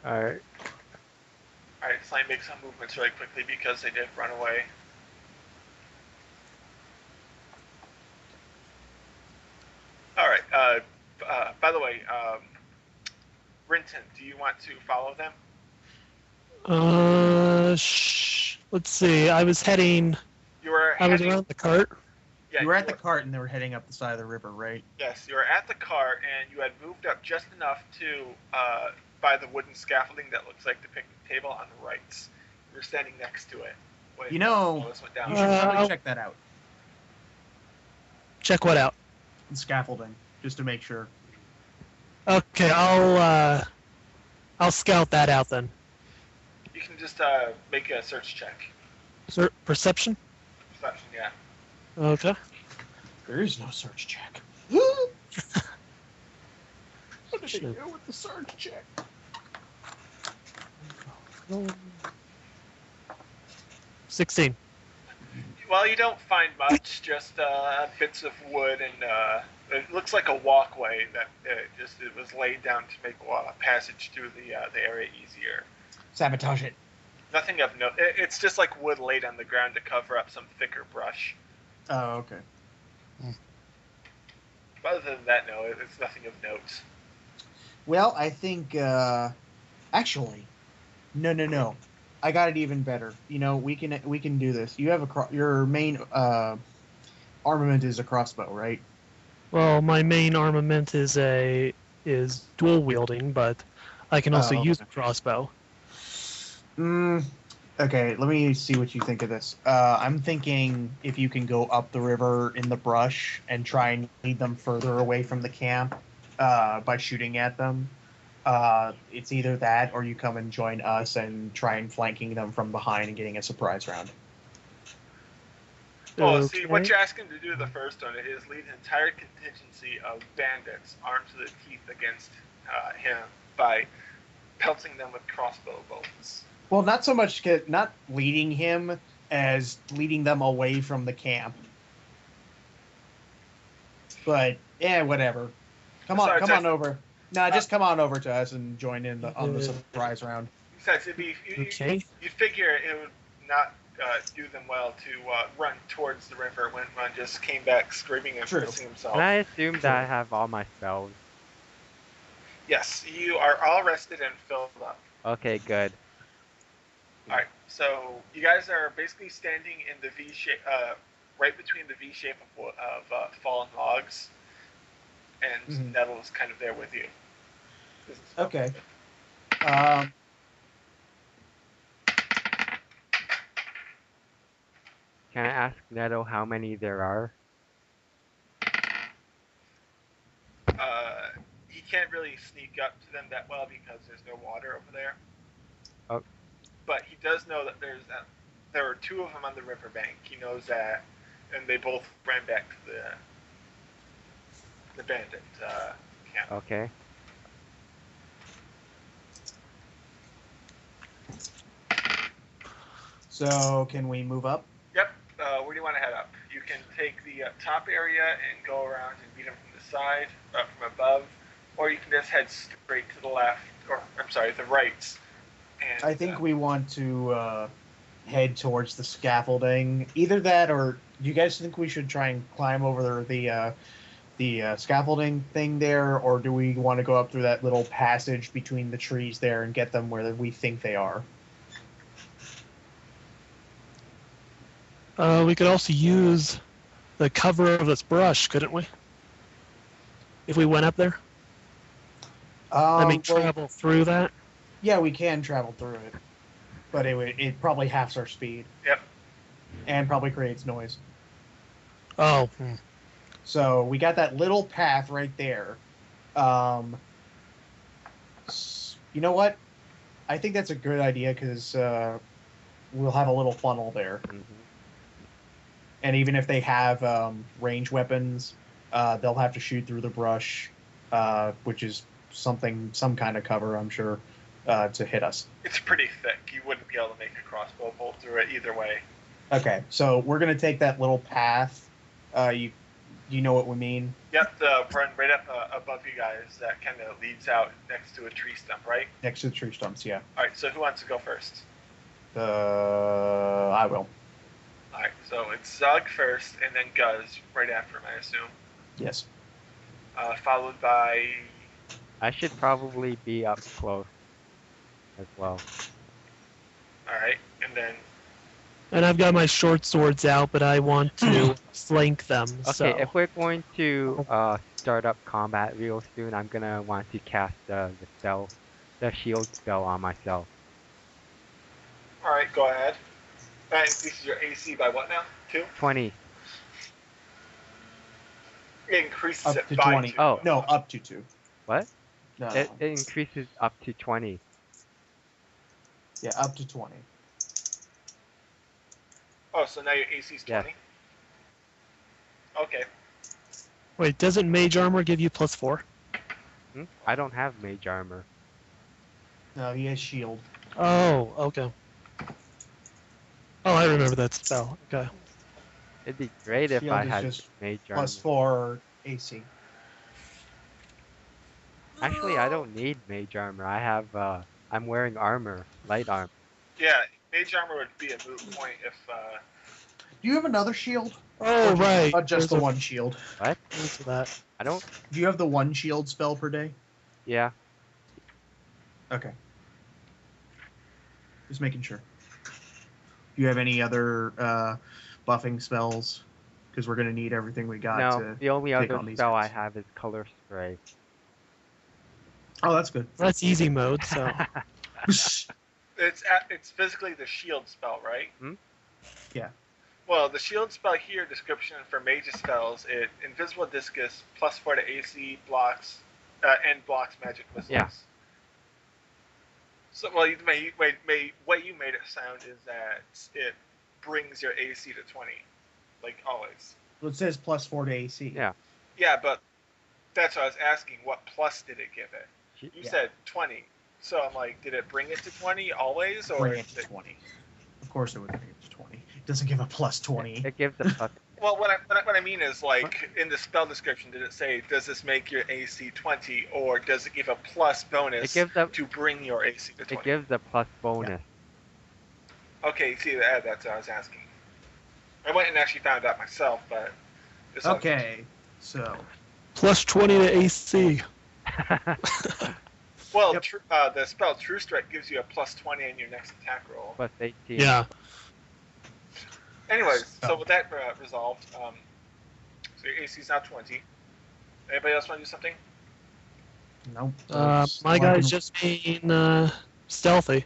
All right. Alright, so I make some movements really quickly because they did run away. Alright, by the way, Rynton, do you want to follow them? Let's see. I was heading. I was around the cart. Yeah, you were at the cart and they were heading up the side of the river, right? Yes, you were at the cart and you had moved up just enough to by the wooden scaffolding that looks like the picnic table on the right. You were standing next to it. You know, this went down. you should probably check that out. Check what out? The scaffolding, just to make sure. Okay, I'll scout that out then. You can just make a search check. Perception? Perception, yeah. Okay. There is no search check. What did they do with the search check? 16. Well, you don't find much, just bits of wood, and it looks like a walkway that it was laid down to make passage through the area easier. Sabotage it. Nothing of note. It's just like wood laid on the ground to cover up some thicker brush. Oh, okay. But other than that, no, it's nothing of note. Well, I think, actually, no. I got it even better. You know, we can do this. You have your main armament is a crossbow, right? Well, my main armament is dual wielding, but I can also use a crossbow. Okay, let me see what you think of this. I'm thinking if you can go up the river in the brush and try and lead them further away from the camp by shooting at them. It's either that or you come and join us and try and flanking them from behind and getting a surprise round. Oh, see, what you're asking to do the first one is lead an entire contingency of bandits armed to the teeth against him by pelting them with crossbow bolts. Well, not so much not leading him as leading them away from the camp. But whatever. Come on over. No, just come on over to us and join in on the surprise round. Besides, you figure it would not do them well to run towards the river when one just came back screaming and pissing himself. Can I assume that I have all my spells? Yes, you are all rested and filled up. Okay, good. Alright, so you guys are basically standing in the V shape, right between the V shape of fallen logs, and Nettle is kind of there with you. Okay. Can I ask Nettle how many there are? He can't really sneak up to them that well because there's no water over there. Oh. But he does know that there are two of them on the riverbank. He knows that, and they both ran back to the bandit camp. Okay. So, can we move up? Yep. Where do you want to head up? You can take the top area and go around and beat them from the side, from above, or you can just head straight to the left, or I'm sorry, the right. And, I think we want to head towards the scaffolding. Either that, or do you guys think we should try and climb over the scaffolding thing there, or do we want to go up through that little passage between the trees there and get them where we think they are? We could also use the cover of this brush, couldn't we? If we went up there? Travel through that? Yeah, we can travel through it. But it probably halves our speed. Yep. And probably creates noise. Oh. So we got that little path right there. You know what? I think that's a good idea because we'll have a little funnel there. Mm-hmm. And even if they have range weapons, they'll have to shoot through the brush, which is some kind of cover, I'm sure, to hit us. It's pretty thick. You wouldn't be able to make a crossbow bolt through it either way. Okay, so we're going to take that little path. You know what we mean? Yep, the run right up above you guys that kind of leads out next to a tree stump, right? Next to the tree stumps, yeah. All right, so who wants to go first? I will. All right, so it's Zug first, and then Guz right after him, I assume. Yes. Followed by... I should probably be up close as well. All right, and then... And I've got my short swords out, but I want to flank them. Okay, so. if we're going to start up combat real soon, I'm gonna want to cast the shield spell on myself. All right, go ahead. That increases your AC by what now? 2? 20. It increases Up it to by 20. 2. Oh, no, up to 2. What? No. It increases up to 20. Yeah, up to 20. Oh, so now your AC is 20? Yeah. Okay. Wait, doesn't mage armor give you +4? I don't have mage armor. No, he has shield. Oh, okay. Oh, I remember that spell. Okay. It'd be great if Shield I is had just mage armor. +4 AC. Actually, I don't need mage armor. I have, I'm wearing armor, light armor. Yeah, mage armor would be a moot point if... Do you have another shield? Oh, right. Just the There's one shield. What? to that. I don't... Do you have the one shield spell per day? Yeah. Okay. Just making sure. Do you have any other buffing spells? Because we're going to need everything we got No, to the only take other on these spell I guys. have is color spray. Oh, that's good. That's easy mode, so. It's physically the shield spell, right? Hmm? Yeah. Well, the shield spell here, description for mages spells, it invisible discus, +4 to AC, blocks, and blocks magic missiles. Yeah. So, well, what you made it sound is that it brings your AC to 20, like always. Well, it says +4 to AC. Yeah. Yeah, but that's what I was asking. What plus did it give it? You Yeah. said 20. So I'm like, did it bring it to 20 always, or Bring it to 20. Of course it would bring it to 20. It doesn't give a +20. It gives a plus. Well, what I mean is, like, in the spell description, did it say, does this make your AC 20, or does it give a plus bonus to bring your AC to 20? It gives a plus bonus. Yeah. Okay, see, that's what I was asking. I went and actually found out myself, but... Okay, so... +20 to AC. Well, Yep. the spell True Strike gives you a +20 in your next attack roll. Plus 18. Yeah. Anyways, so with that resolved, so your AC is now 20. Anybody else want to do something? Nope. My guy's just being stealthy.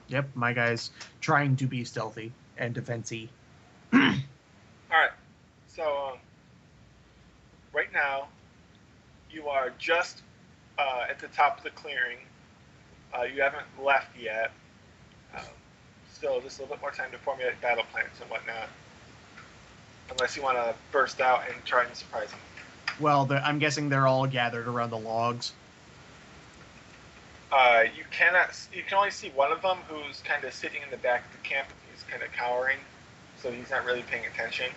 Yep, my guy's trying to be stealthy and defensy. Alright, so right now, you are just at the top of the clearing. You haven't left yet. Still, just a little bit more time to formulate battle plans and whatnot. Unless you want to burst out and try and surprise them. Well, I'm guessing they're all gathered around the logs. You can only see one of them, who's kind of sitting in the back of the camp. He's kind of cowering, so he's not really paying attention.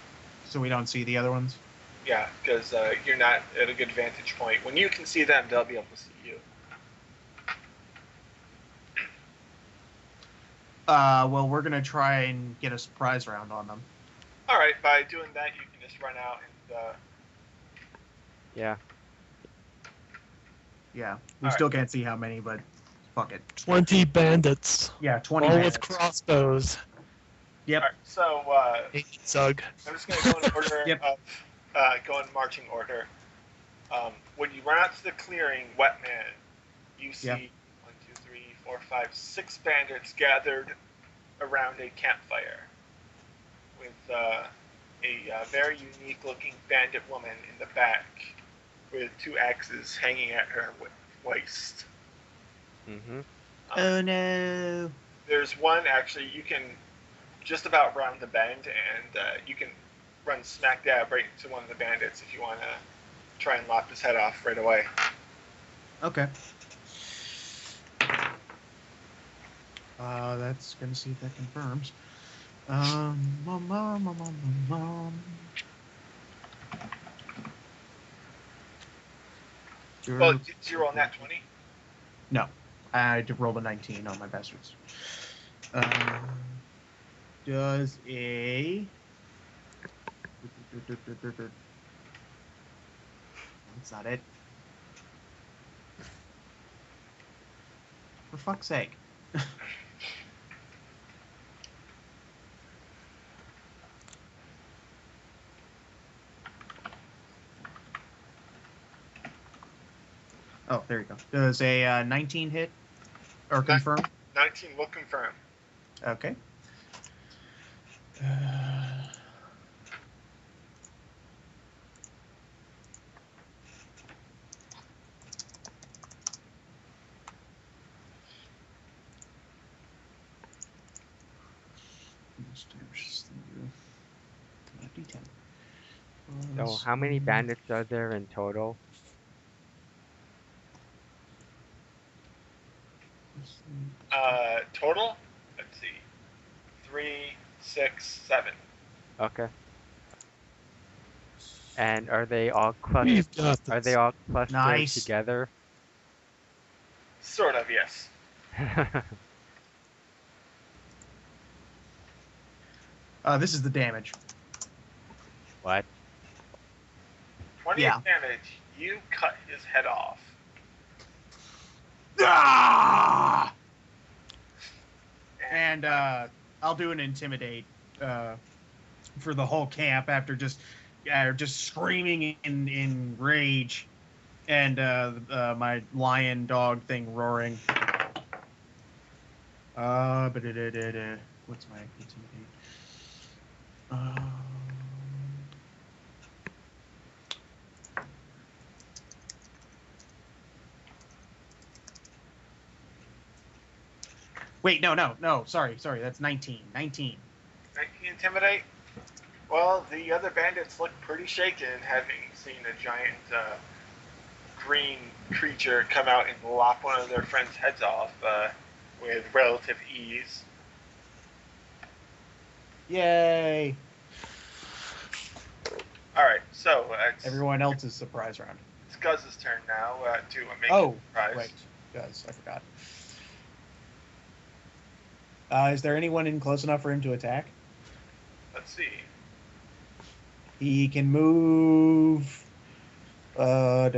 So we don't see the other ones? Yeah, because you're not at a good vantage point. When you can see them, they'll be able to see you. Well, we're going to try and get a surprise round on them. Alright, by doing that, you can just run out and... Yeah. Yeah, we All still can't see how many, but fuck it. 20 bandits. Yeah, 20 all bandits. with crossbows. Yep. Alright, so Zug. I'm just going to go in order Yep. of... go in marching order. When you run out to the clearing, Wetman, you see 1, 2, 3, 4, 5, 6 bandits gathered around a campfire with a very unique-looking bandit woman in the back with 2 axes hanging at her waist. Mm-hmm. Oh no. There's one, actually, you can just about round the bend, and you can run smack dab right into one of the bandits if you want to try and lop his head off right away. Okay. That's gonna see if that confirms. Well, did you roll nat 20? No, I rolled a 19 on my bastards. Does a... That's not it. For fuck's sake. Oh, there you go. Does a 19 hit or confirm? 19 will confirm. Okay. So how many bandits are there in total? Total? Let's see. 3, 6, 7. Okay. And are they all We've clustered? got Are this. they all clustered Nice. together? Sort of, yes. This is the damage. What? 28 Yeah. damage. You cut his head off. Ah! And I'll do an intimidate for the whole camp after just screaming in rage, and my lion dog thing roaring. What's my intimidate? Wait, no. Sorry. That's 19. 19. 19 intimidate. Well, the other bandits look pretty shaken, having seen a giant green creature come out and lop one of their friends' heads off with relative ease. Yay! All right, so it's Everyone else's surprise round. It's Guz's turn now to make a surprise. Right. Guz, I forgot. Is there anyone in close enough for him to attack? Let's see. He can move. Have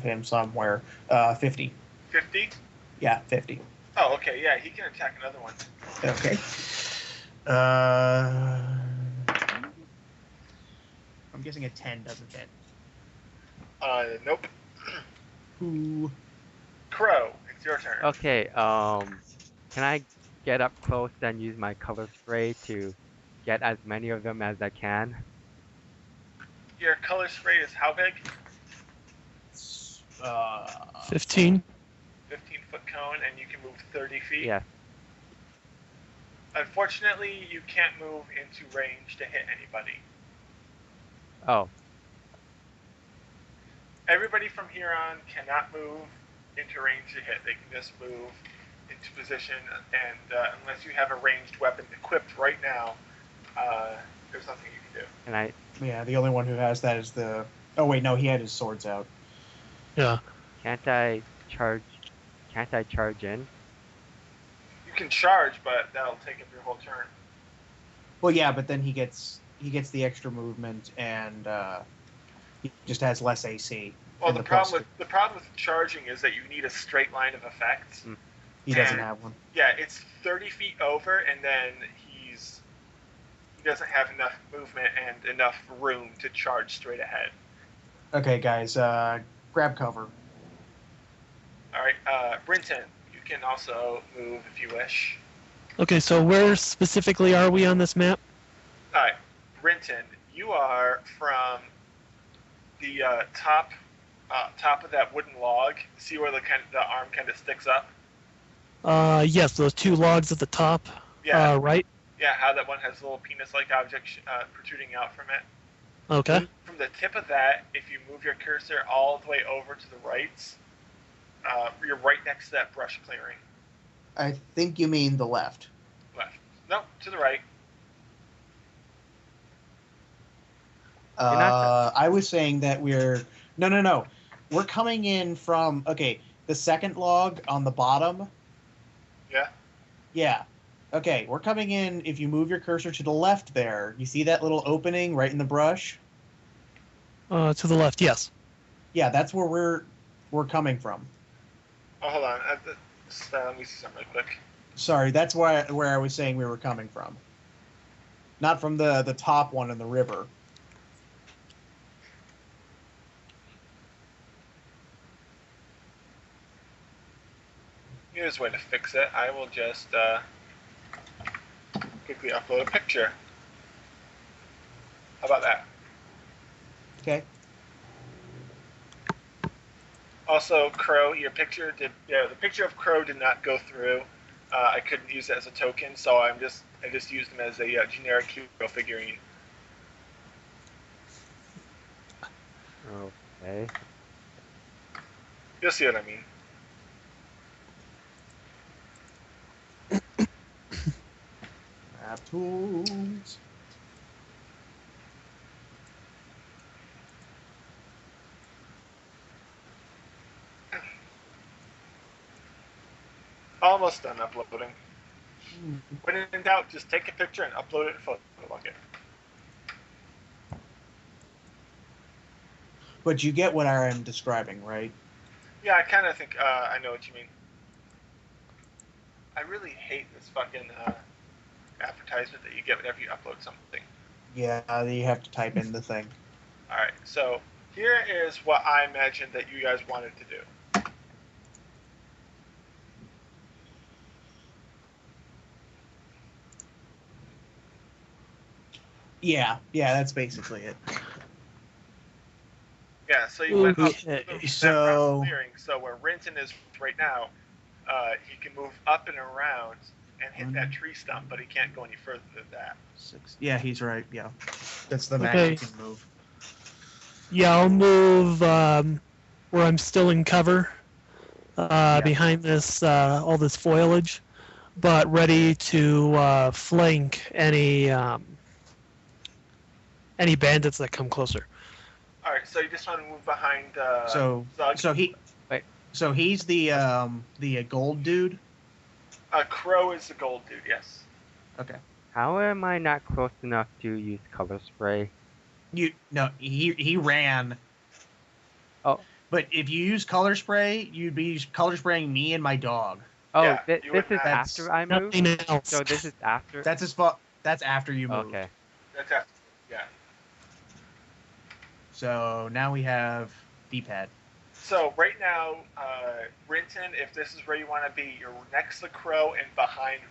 him somewhere. 50. 50? Yeah, 50. Oh, okay. Yeah, he can attack another one. Okay. I'm guessing a 10 doesn't hit. Nope. Ooh. Crow, it's your turn. Okay, can I get up close and use my color spray to get as many of them as I can? Your color spray is how big? 15. 15-foot cone, and you can move 30 feet? Yes. Unfortunately, you can't move into range to hit anybody. Oh. Everybody from here on cannot move into range to hit. They can just move into position, and unless you have a ranged weapon equipped right now, there's nothing you can do. And I... Yeah, the only one who has that is the... Oh, wait, no, he had his swords out. Yeah. Can't I charge in? You can charge, but that'll take up your whole turn. Well, yeah, but then he gets the extra movement, and he just has less AC. Well, the problem with charging is that you need a straight line of effects. He doesn't have one. Yeah, it's 30 feet over, and then he doesn't have enough movement and enough room to charge straight ahead. Okay, guys, grab cover. All right, Rynton, you can also move if you wish. Okay, so where specifically are we on this map? All right, Rynton, you are from the top of that wooden log. See where the arm kind of sticks up? Yes, those two logs at the top. Yeah. Right? Yeah, how that one has a little penis-like object protruding out from it. Okay. From the tip of that, if you move your cursor all the way over to the right, you're right next to that brush clearing. I think you mean the left. Left. No, to the right. I was saying that we're... No. We're coming in from... Okay, the second log on the bottom. Yeah? Yeah. Okay, we're coming in. If you move your cursor to the left there, you see that little opening right in the brush? To the left, yes. Yeah, that's where we're coming from. Oh, hold on. Let me see something real quick. Sorry, that's where I was saying we were coming from. Not from the top one in the river. Here's a way to fix it. I will just quickly upload a picture. How about that? Okay. Also, Crow, your picture the picture of Crow did not go through. I couldn't use it as a token, so I just used him as a generic hero figurine. Okay. You'll see what I mean. Map tools. Almost done uploading. When in doubt, just take a picture and upload it in Photolog. But you get what I am describing, right? Yeah, I kind of think I know what you mean. I really hate this fucking advertisement that you get whenever you upload something. Yeah, you have to type in the thing. Alright, so here is what I imagined that you guys wanted to do. Yeah, that's basically it. Yeah, so you went up Okay, that so- round clearing. So where Rynton is right now, he can move up and around and hit that tree stump, but he can't go any further than that. 6. Yeah, he's right. Yeah, that's the max Okay. you can move. Yeah, I'll move where I'm still in cover behind this all this foliage, but ready to flank any bandits that come closer. All right, so you just want to move behind. So Zug. he's the gold dude. Crow is the gold dude. Yes. Okay. How am I not close enough to use color spray? He ran. Oh. But if you use color spray, you'd be color spraying me and my dog. Oh, Yeah, this you would is have- after I move? Nothing else. So this is after? That's his fault. That's after you move. Okay. That's after. Yeah. So now we have D-pad. So right now, Rynton, if this is where you want to be, you're next to Crow and behind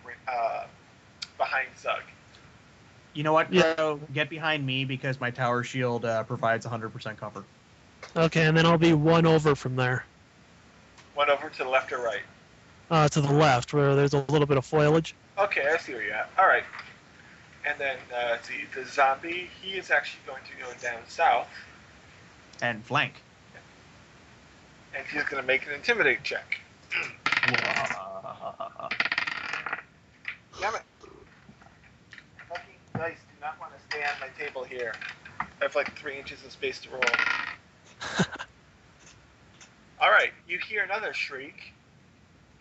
Zug. You know what, Yeah. Crow? Get behind me because my tower shield provides 100% cover. Okay, and then I'll be one over from there, One over to the left or right. to the left, where there's a little bit of foliage. Okay, I see where you're at. All right. And then the zombie, he is actually going to go down south, And flank. and he's going to make an intimidate check. Damn it. Fucking dice do not want to stay on my table here. I have like 3 inches of space to roll. All right, you hear another shriek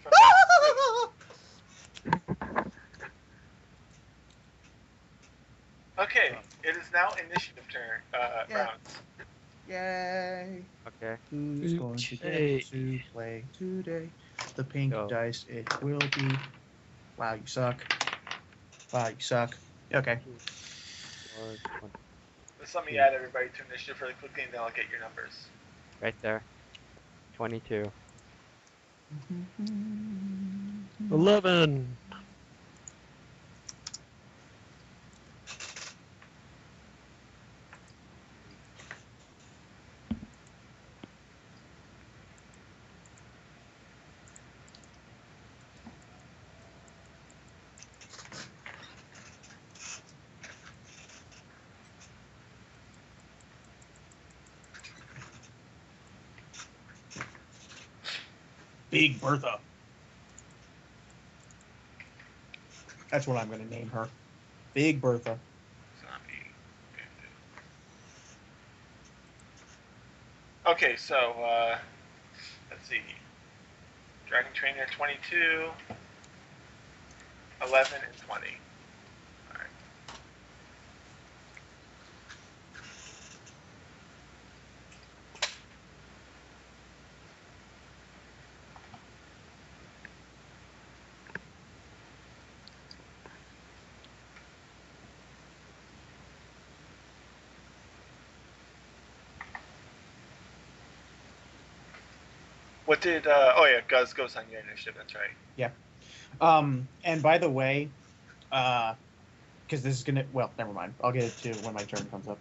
from down the street. Okay, it is now initiative turn rounds. Yay! Okay. Who's going to Okay. get to play today? The pink Go. dice, it will be. Wow, you suck. Wow, you suck. Okay. Let's let me add everybody to initiative really quickly, and then I'll get your numbers. Right there. 22. 11. Big Bertha. That's what I'm going to name her. Big Bertha. Zombie. Okay, so let's see. DragonTrainer 22, 11, and 20. All right. What did? Oh yeah, Guz goes on your initiative. That's right. And by the way, because this is gonna. Well, never mind. I'll get it to when my turn comes up.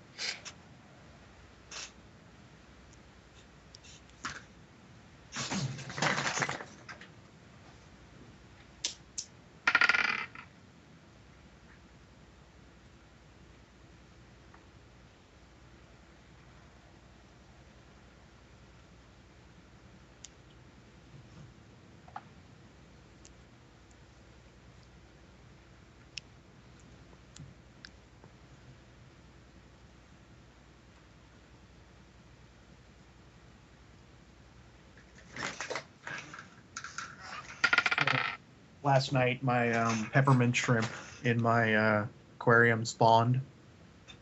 Last night, my peppermint shrimp in my aquarium spawned.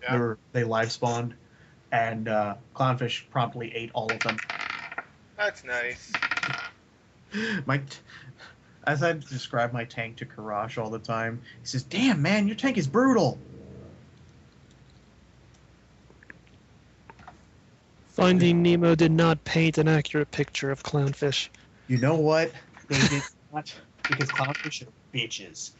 Yeah. They live spawned, and clownfish promptly ate all of them. That's nice. As I describe my tank to Karash all the time, he says, "Damn, man, your tank is brutal." Finding Nemo did not paint an accurate picture of clownfish. You know what? They did not, because clownfish are bitches.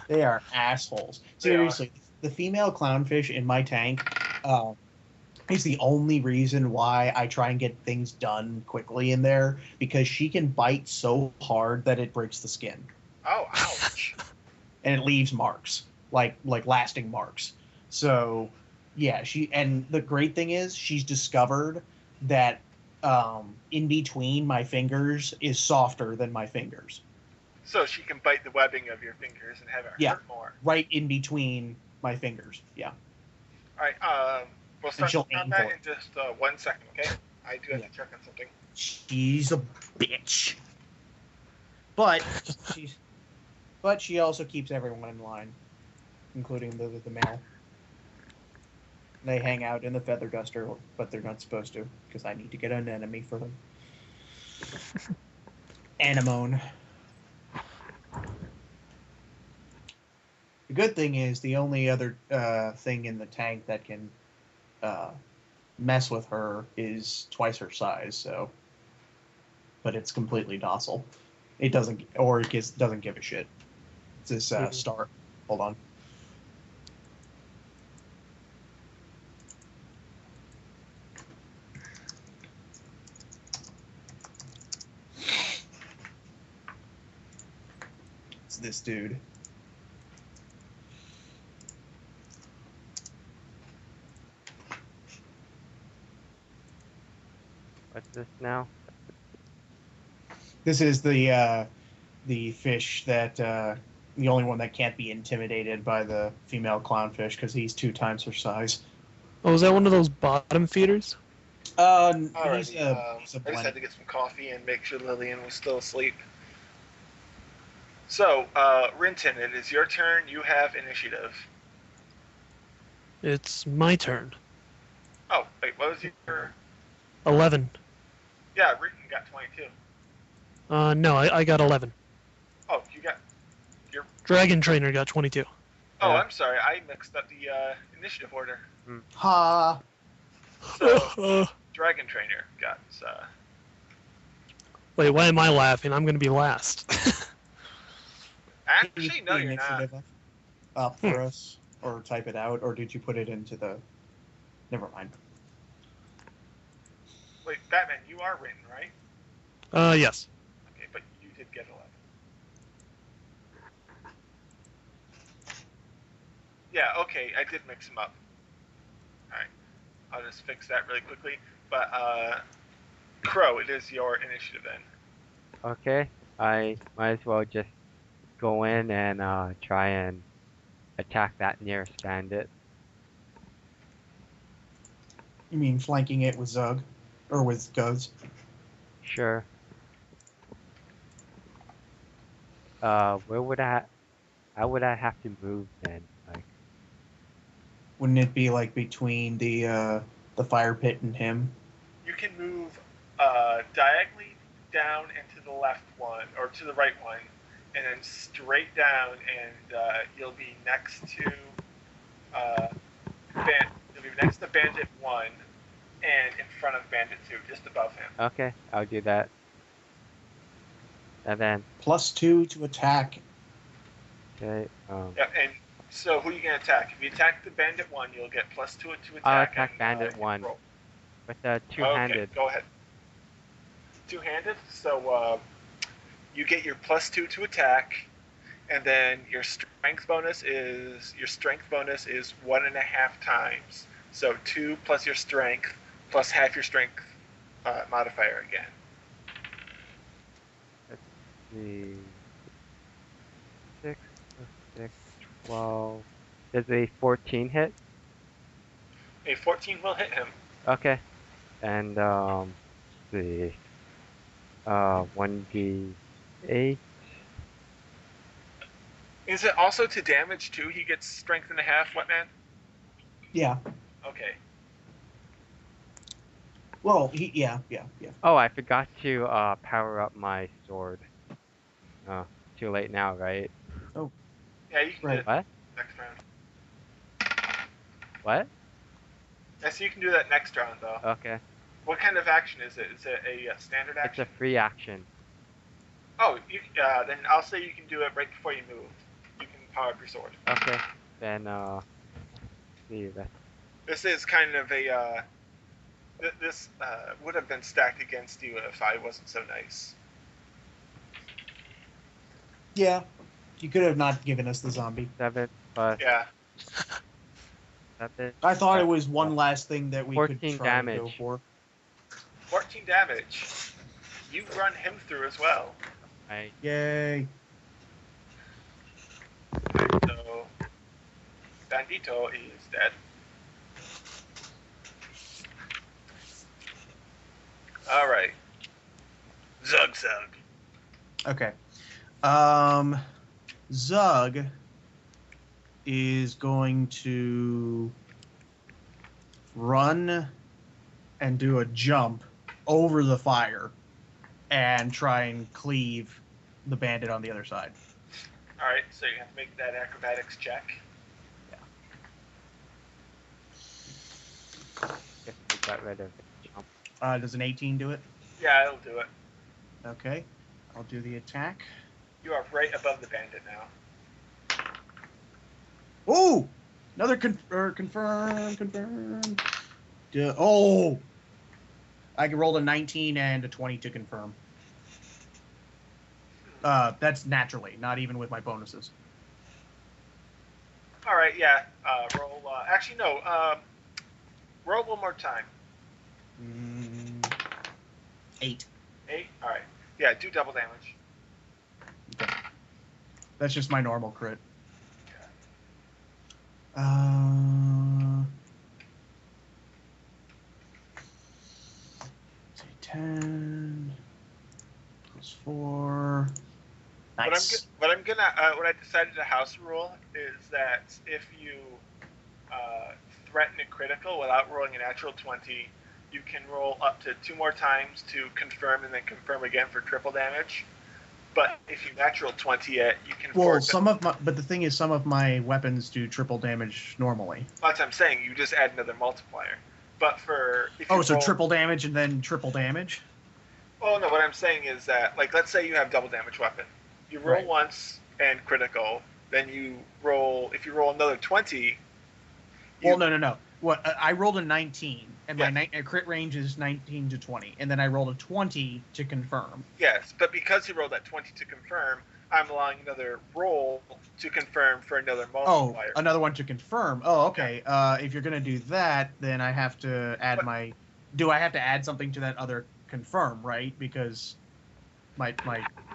They are assholes. Seriously, the female clownfish in my tank is the only reason why I try and get things done quickly in there, because she can bite so hard that it breaks the skin. Oh, ouch. And it leaves marks, like lasting marks. So, yeah, and the great thing is she's discovered that in between my fingers is softer than my fingers. So she can bite the webbing of your fingers and have it hurt more. Right in between my fingers. Yeah. All right. We'll start she'll combat aim in just 1 second, okay? I do have to check on something. She's a bitch. But she also keeps everyone in line, including the male. They hang out in the feather duster, but they're not supposed to, because I need to get an enemy for them. Anemone. The good thing is the only other thing in the tank that can mess with her is twice her size, so. But it's completely docile. It doesn't give a shit. It's this star. Hold on. It's this dude. What's this now? This is the fish that the only one that can't be intimidated by the female clownfish because he's 2 times her size. Oh, is that one of those bottom feeders? He's I a just blend. had to get some coffee and make sure Lillian was still asleep. So, Rynton, it is your turn. You have initiative. It's my turn. Oh, wait, what was your... 11. Yeah, Rynton got 22. No, I got 11. Oh, you got... Your... DragonTrainer got 22. Oh, I'm sorry. I mixed up the initiative order. Ha! So, DragonTrainer got... Wait, why am I laughing? I'm going to be last. Actually, no, you're not. Up for us, or type it out, or did you put it into the... Never mind. Wait, Batman, you are Rynton, right? Yes. Okay, but you did get 11. Yeah, okay, I did mix them up. Alright, I'll just fix that really quickly. But, Crow, it is your initiative then. Okay, I might as well just go in and try and attack that nearest bandit. You mean flanking it with Zug? Or with Guz? Sure. Where would how would I have to move then? Like, Wouldn't it be like between the fire pit and him? You can move diagonally down and to the left one, or to the right one, and then straight down, and you'll be next to Bandit 1, and in front of Bandit 2, just above him. okay, I'll do that. And then +2 to attack. okay, Yeah, and so who are you gonna attack? If you attack the Bandit 1, you'll get +2 to attack. I'll attack and, Bandit you 1 roll. with a two-handed. Okay, go ahead. Two-handed. So you get your +2 to attack, and then your strength bonus is 1.5 times. So 2 plus your strength plus half your strength modifier again. Let's see. 6 plus 6, 12. Does a 14 hit? A 14 will hit him. Okay. And let's see. 1d8. Is it also to damage too? He gets strength and a half, Wetman? Yeah. Okay. Well, yeah. Oh, I forgot to power up my sword. Oh, too late now, right? Yeah, you can do Right. it What? next round. What? Yeah, so you can do that next round, though. Okay. What kind of action is it? Is it a standard It's action? a free action. Oh, then I'll say you can do it right before you move. You can power up your sword. Okay. Then see that. This is kind of a. This would have been stacked against you if I wasn't so nice. Yeah. You could have not given us the zombie. 7 plus Yeah. 7. I thought it was one last thing that we could 14 try damage. to go for. 14 damage. You run him through as well. Right. Yay. So, Bandito is dead. All right. Zug. Okay. Zug is going to run and do a jump over the fire and try and cleave the bandit on the other side. All right, so you have to make that acrobatics check. Guess we got rid of the jump. Does an 18 do it? Yeah, it'll do it. Okay. I'll do the attack. You are right above the bandit now. Oh! Another confirm. Oh! I rolled a 19 and a 20 to confirm. That's naturally, not even with my bonuses. All right, yeah. Roll. Actually, no. Roll one more time. 8. 8. All right. Yeah, do double damage. Okay. That's just my normal crit. Okay. 10 plus 4. Nice. What I decided to house rule is that if you threaten a critical without rolling a natural 20, you can roll up to 2 more times to confirm and then confirm again for triple damage. But if you natural 20 it, you can. Well, but the thing is, some of my weapons do triple damage normally. That's what I'm saying. You just add another multiplier. But for if you so roll, triple damage and then triple damage. Oh no, what I'm saying is that, like, let's say you have double damage weapon. You roll Right. once and critical, then you roll. If you roll another 20. Well, no. What I rolled a 19, and Yeah. my crit range is 19 to 20, and then I rolled a 20 to confirm. Yes, but because you rolled that 20 to confirm, I'm allowing another roll to confirm for another Oh, multiplier. another one to confirm. Oh, okay. If you're gonna do that, then I have to add But- Do I have to add something to that other confirm, right? Because my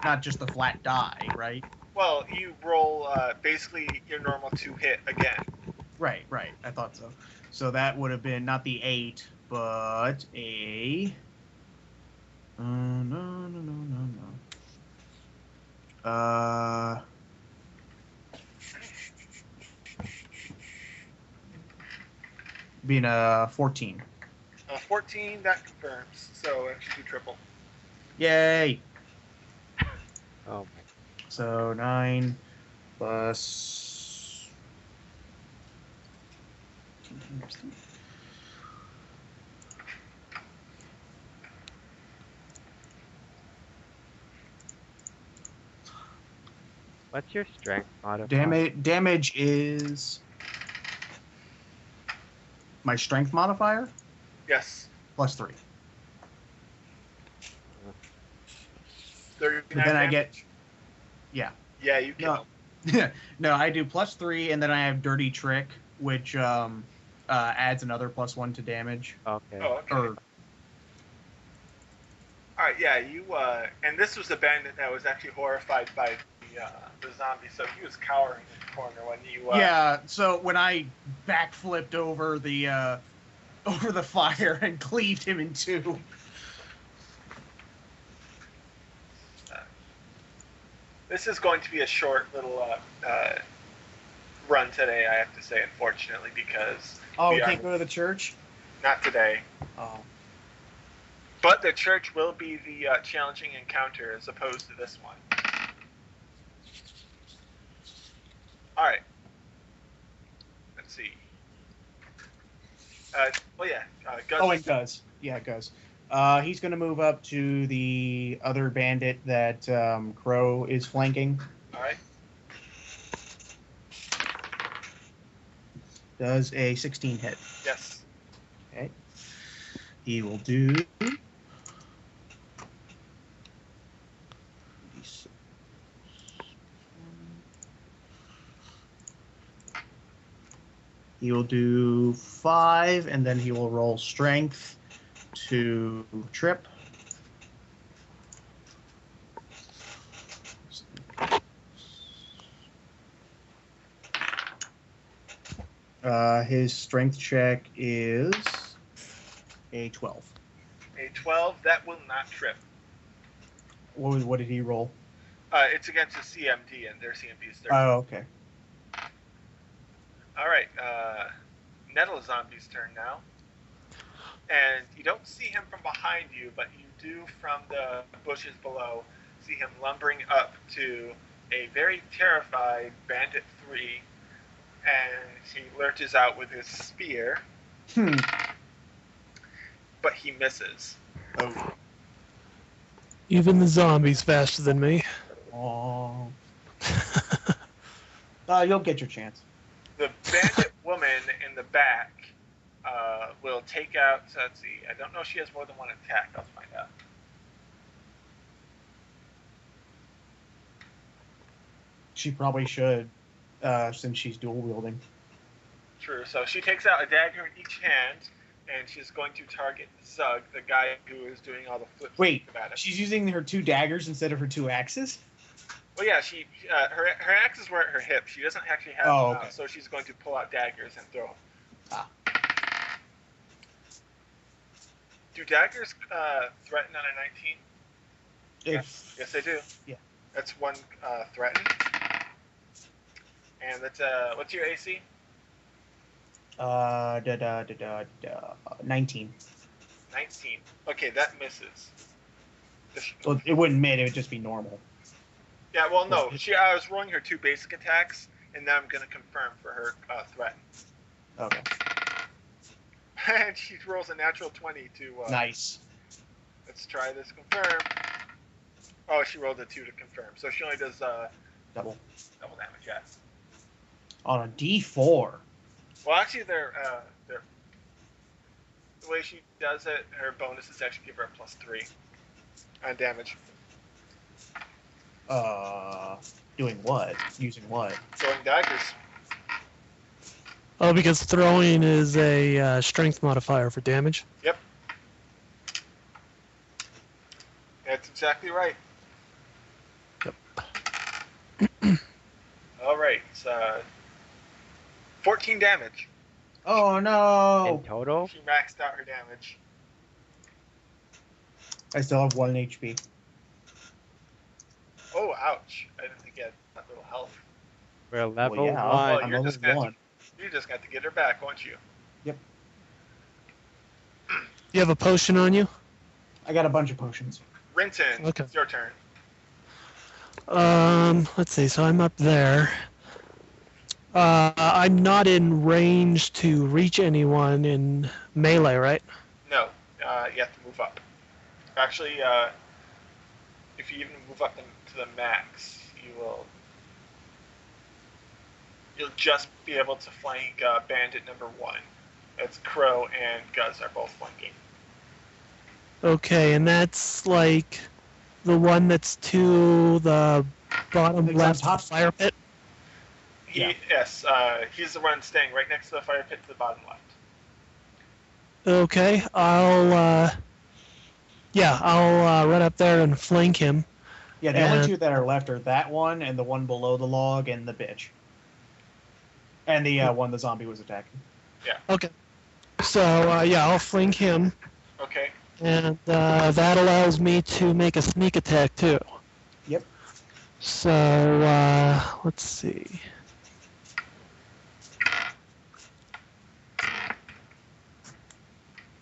not just the flat die, right? Well, you roll basically your normal 2 hit again. Right. I thought so. So that would have been not the 8, but a. No. Being a 14. 14, that confirms. So I should do triple. Yay! Oh my. So 9 plus. What's your strength modifier? Damage is my strength modifier Yes. plus 3. 39 But then I damage. get. Yeah. Yeah, you can. No. No, I do plus 3, and then I have Dirty Trick, which adds another plus 1 to damage. Okay. Oh, okay. Or All right, yeah, you and this was the bandit that was actually horrified by the zombie, so he was cowering in the corner when you. yeah. So when I backflipped over the fire and cleaved him in 2. This is going to be a short little run today, I have to say, unfortunately, because Oh, we we are can't go to the church. not today. Oh. But the church will be the challenging encounter as opposed to this one. All right. Let's see. Gus. Oh, it does. Yeah, it does. He's going to move up to the other bandit that Crow is flanking. All right. Does a 16 hit? Yes. Okay. He will do. He will do 5, and then he will roll strength to trip. His strength check is a 12. A 12, that will not trip. What did he roll? It's against a CMD, and their CMD is 30. Oh, okay. All right, Nettle Zombie's turn now. And you don't see him from behind you, but you do from the bushes below see him lumbering up to a very terrified Bandit 3, and he lurches out with his spear, but he misses. Oh. Even the zombie's faster than me. Oh. You'll get your chance. The bandit woman in the back will take out, so let's see, I don't know if she has more than one attack, I'll find out. She probably should, since she's dual wielding. True, so she takes out a dagger in each hand, and she's going to target Zug, the guy who is doing all the flips. Wait, about it. she's using her 2 daggers instead of her 2 axes? Well, yeah, her axes were at her hip. She doesn't actually have them out, so she's going to pull out daggers and throw them. Ah. Do daggers threaten on a 19? Yes, they do. Yeah. That's 1 threaten. And that's what's your AC? 19. 19. Okay, that misses. Well, it wouldn't miss, it would just be normal. Yeah, well, no. I was rolling her 2 basic attacks, and now I'm going to confirm for her threat. Okay. And she rolls a natural 20 to... nice. Let's try this confirm. Oh, she rolled a 2 to confirm. So she only does Double damage, yeah. On a D4. Well, actually, the way she does it, her bonus is actually give her a +3 on damage. Doing what? Using what? Throwing daggers. Oh, because throwing is a strength modifier for damage? Yep. That's exactly right. Yep. All right. 14 damage. Oh, no! In total? She maxed out her damage. I still have 1 HP. Oh, ouch. I didn't think you had that little health. We're level Well, yeah, 1. Well, I'm you're level just gonna 1. You just got to get her back, won't you? Yep. You have a potion on you? I got a bunch of potions. Rynton, Okay. it's your turn. Let's see, so I'm up there. I'm not in range to reach anyone in melee, right? No, you have to move up. Actually, if you even move up to the max, you'll just be able to flank bandit number 1. That's Crow and Guz are both flanking. Okay, and that's like the one that's to the bottom It's left on of the fire pit? Yeah. Yes, he's the one staying right next to the fire pit to the bottom left. Okay, I'll run up there and flank him. Yeah, the only 2 that are left are that one and the one below the log and the bitch. And the one the zombie was attacking. Yeah. Okay. So, I'll flank him. Okay. And that allows me to make a sneak attack, too. Yep. So, let's see.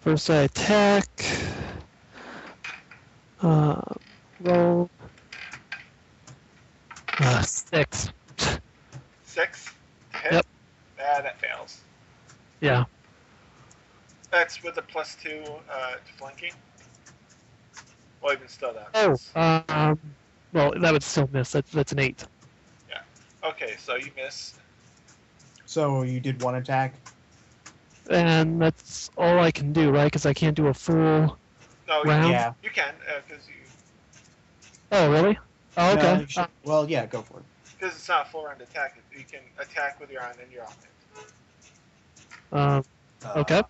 First I attack. Roll. 6. 6 to hit? Yep. That fails. Yeah. That's with a +2 to flanking. Well, even still, that. Well, that would still miss. That's an 8. Okay, so you miss. So you did one attack. And that's all I can do, right? Because I can't do a full No, round. Yeah. you can, because Oh, really? Oh, No, okay. you should- well, yeah, go for it. it's not a full round attack. You can attack with your on and your offhand. Okay.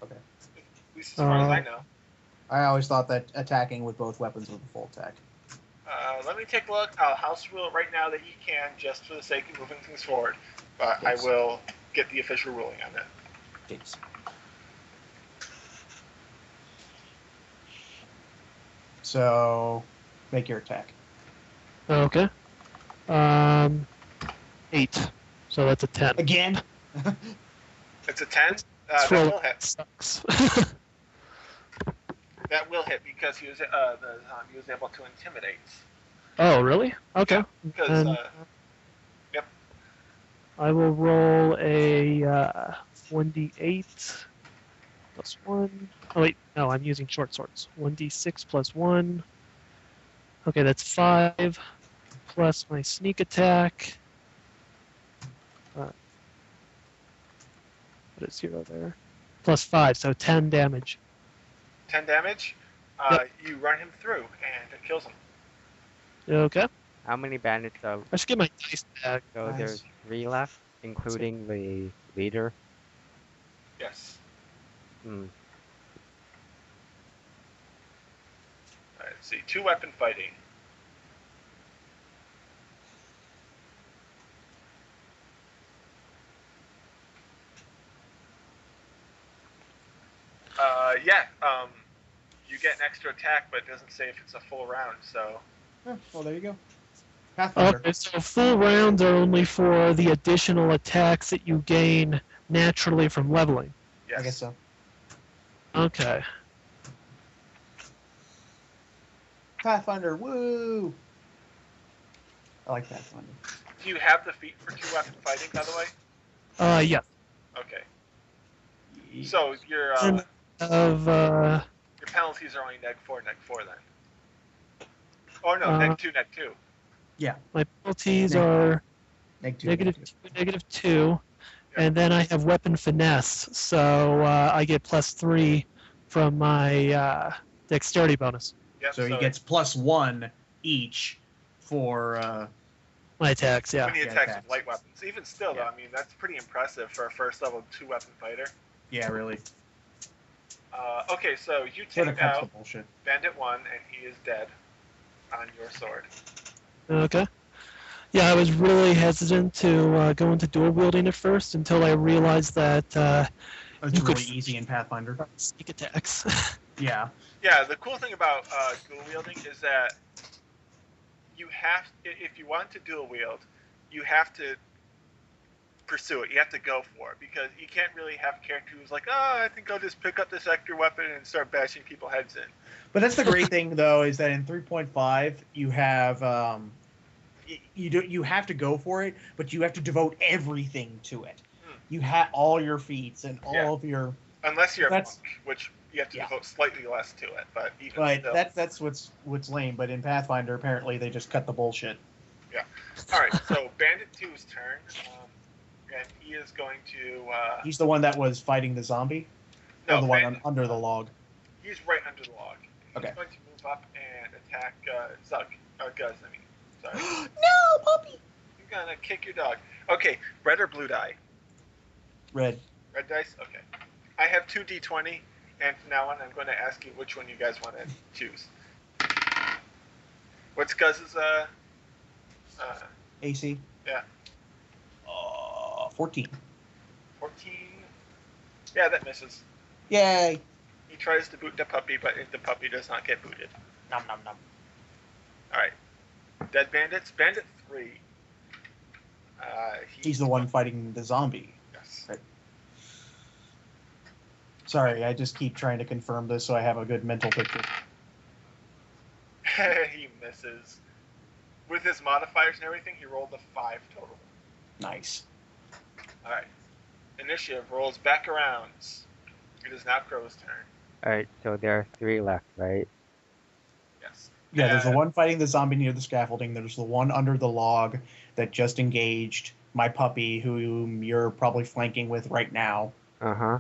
Okay. At least as far as I know. I always thought that attacking with both weapons was a full attack. Let me take a look. I'll house rule it right now that he can, just for the sake of moving things forward. But Yes. I will get the official ruling on it. Yes. So, make your attack. Okay. 8. So that's a 10. Again? It's a 10. That Roll will hit. sucks. That will hit because he was able to intimidate. Oh, really? Okay. Because And yep. I will roll a 1d8 plus 1. Oh, wait. No, I'm using short swords. 1d6 plus 1. Okay, that's 5 plus my sneak attack. Put a 0 there. Plus 5, so 10 damage. 10 damage. Yep. You run him through and it kills him. Okay. How many bandits are? I should get my dice back. So Nice. there's 3 left, including the leader. Yes. Hmm. Alright, let's see. 2 weapon fighting. Yeah. You get an extra attack, but it doesn't say if it's a full round. So. Oh, well, there you go. Pathfinder. Okay, so full rounds are only for the additional attacks that you gain naturally from leveling. Yes. I guess so. Okay. Pathfinder, woo! I like Pathfinder. Do you have the feat for 2 weapon fighting, by the way? Yeah. Okay. So your And of your penalties are only -4 then. Oh no, -2, -2. my penalties Neg- are Neg- -2, and then I have weapon finesse, so I get +3 from my dexterity bonus. Yep, So he gets +1 each for My attacks, yeah. when he Yeah, attacks attacks. with light weapons. Even still, though, Yeah. I mean that's pretty impressive for a first level 2 weapon fighter. yeah, really. Okay, so you Sort of take cuts the out bullshit. Bandit 1, and he is dead on your sword. Okay. Yeah, I was really hesitant to go into dual wielding at first until I realized that It's you could really easy in Pathfinder. sneak attacks. Yeah. Yeah, the cool thing about dual wielding is that you have, if you want to dual wield, you have to pursue it. You have to go for it because you can't really have a character who's like, oh, I think I'll just pick up this extra weapon and start bashing people's heads in. But that's the great thing, though, is that in 3.5 you have you have to go for it, but you have to devote everything to it. You have all your feats and all of your. Unless you're a That's- monk, which you have to Yeah. devote slightly less to it, but even But still. that's what's lame. But in Pathfinder, apparently they just cut the bullshit. All right, so Bandit 2's turn, and he is going to. He's the one that was fighting the zombie, or No, the one Bandit, under the log. he's right under the log. He's Okay. going to move up and attack Zug. Guz, I mean. Sorry. No, puppy. I'm gonna kick your dog. Okay, red or blue die? Red. Red dice? Okay. I have 2 d20, and from now on I'm going to ask you which one you guys want to choose. What's Guz's, AC. Yeah. 14. 14? Yeah, that misses. Yay! He tries to boot the puppy, but the puppy does not get booted. Nom nom nom. Alright. Dead bandits. Bandit 3. He's the one fighting the zombie. Yes. Sorry, I just keep trying to confirm this so I have a good mental picture. He misses. With his modifiers and everything, he rolled a 5 total. Nice. Alright. Initiative rolls back around. It is now Crow's turn. Alright, so there are 3 left, right? Yes. Yeah, there's the one fighting the zombie near the scaffolding. There's the one under the log that just engaged, my puppy, whom you're probably flanking with right now. Uh-huh.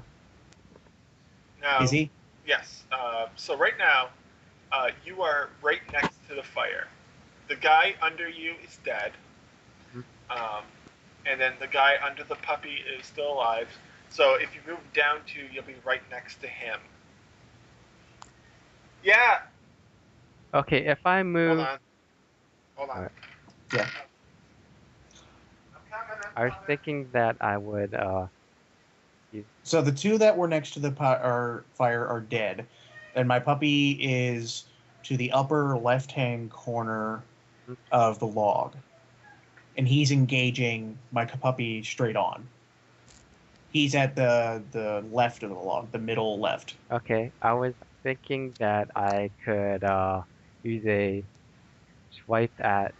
Now, Is he? Yes. So right now, you are right next to the fire. The guy under you is dead. And then the guy under the puppy is still alive. So if you move down 2, you'll be right next to him. Yeah. Okay, if I move... Hold on. Alright. Yeah. I was thinking that I would, So the 2 that were next to the fire are dead, and my puppy is to the upper left-hand corner of the log, and he's engaging my puppy straight on. He's at the left of the log, the middle left. Okay, I was thinking that I could use a swipe at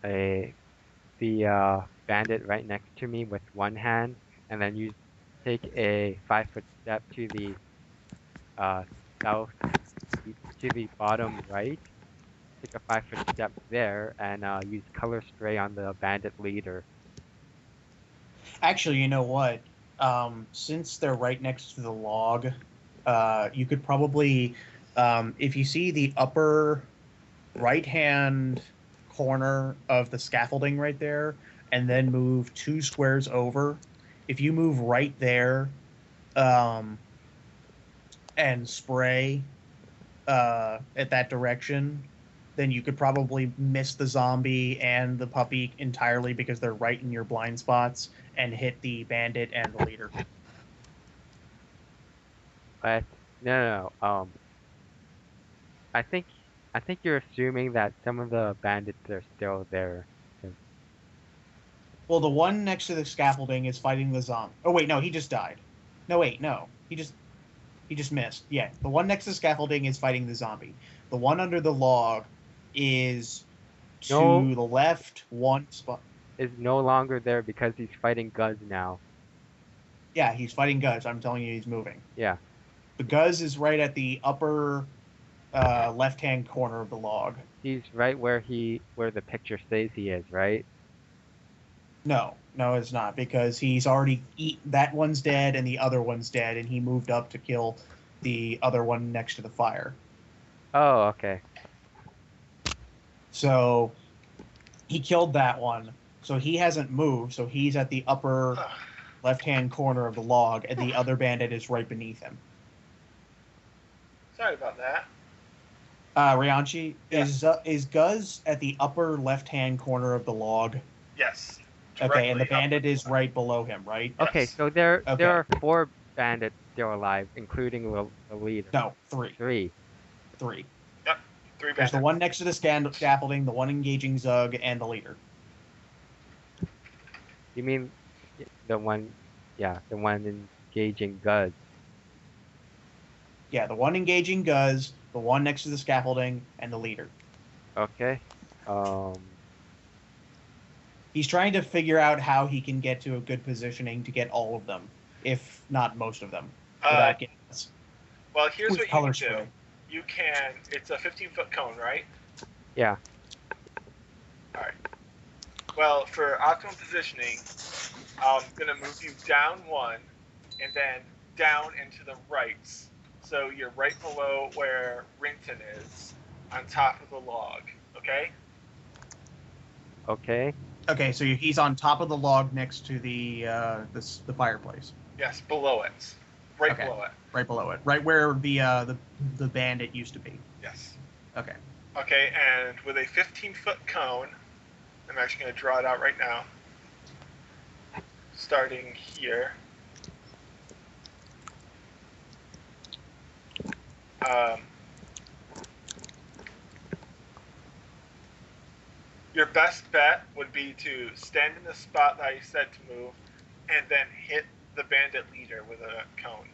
the bandit right next to me with one hand, and then take a 5-foot step to the south, to the bottom right. Take a 5-foot step there and use color spray on the bandit leader. Actually, you know what? Since they're right next to the log, you could probably, if you see the upper right-hand corner of the scaffolding right there, and then move 2 squares over, if you move right there, and spray at that direction, then you could probably miss the zombie and the puppy entirely because they're right in your blind spots, and hit the bandit and the leader. But no. I think you're assuming that some of the bandits are still there. Well, the one next to the scaffolding is fighting the zombie. Oh wait, no, he just died. No, wait, no, he just missed. Yeah, the one next to the scaffolding is fighting the zombie. The one under the log is to the left, one spot. Is no longer there because he's fighting Guz now. Yeah, he's fighting Guz. I'm telling you, he's moving. Yeah. The Guz is right at the upper left-hand corner of the log. He's right where the picture says he is, right? No, it's not, because he's already that one's dead and the other one's dead, and he moved up to kill the other one next to the fire. Oh, okay. So he killed that one. So he hasn't moved. So he's at the upper left-hand corner of the log, and the other bandit is right beneath him. Sorry about that. Reanchi, Yeah. is Guz at the upper left-hand corner of the log? Yes. Okay, and the Directly bandit up. is right below him, right? Okay, Yes. so there Okay. are 4 bandits still alive, including the leader. No, 3. 3. 3. Yep. 3 There's the bandits. one next to the scaffolding, the one engaging Zug, and the leader. You mean the one engaging Guz? Yeah, the one engaging Guz, the one next to the scaffolding, and the leader. Okay. He's trying to figure out how he can get to a good positioning to get all of them, if not most of them, without getting us. Well, here's With what you color can do. spray. You can. It's a 15-foot cone, right? Yeah. All right. Well, for optimal positioning, I'm gonna move you down 1, and then down and to the right. So you're right below where Rynton is, on top of the log. Okay? Okay. Okay, so he's on top of the log next to the fireplace. Yes, below it. Right Okay. below it. Right below it. Right where the bandit used to be. Yes. Okay. Okay, and with a 15-foot cone, I'm actually going to draw it out right now. Starting here. Your best bet would be to stand in the spot that I said to move, and then hit the bandit leader with a cone.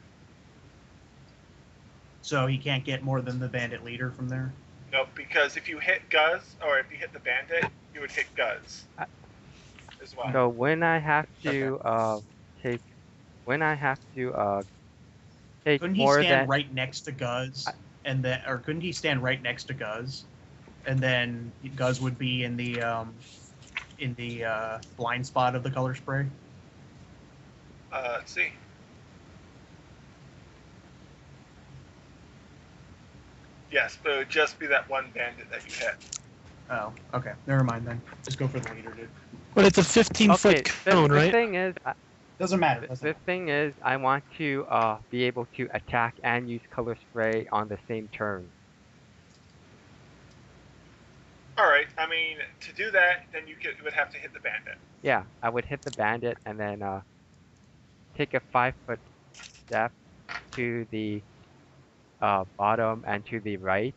So he can't get more than the bandit leader from there? Nope, because if you hit Guz, or if you hit the bandit, you would hit Guz as well. So when I have to take Couldn't he more stand than right next to Guz, and then, or couldn't he stand right next to Guz, and then Guz would be in the in the blind spot of the color spray? Let's see. Yes, but it would just be that one bandit that you hit. Oh, okay. Never mind then. Just go for the leader, dude. But it's a 15-foot Okay, cone, the right? thing is, Doesn't matter. the thing is, I want to be able to attack and use color spray on the same turn. All right. I mean, to do that, then you would have to hit the bandit. Yeah, I would hit the bandit and then take a 5-foot step to the bottom and to the right.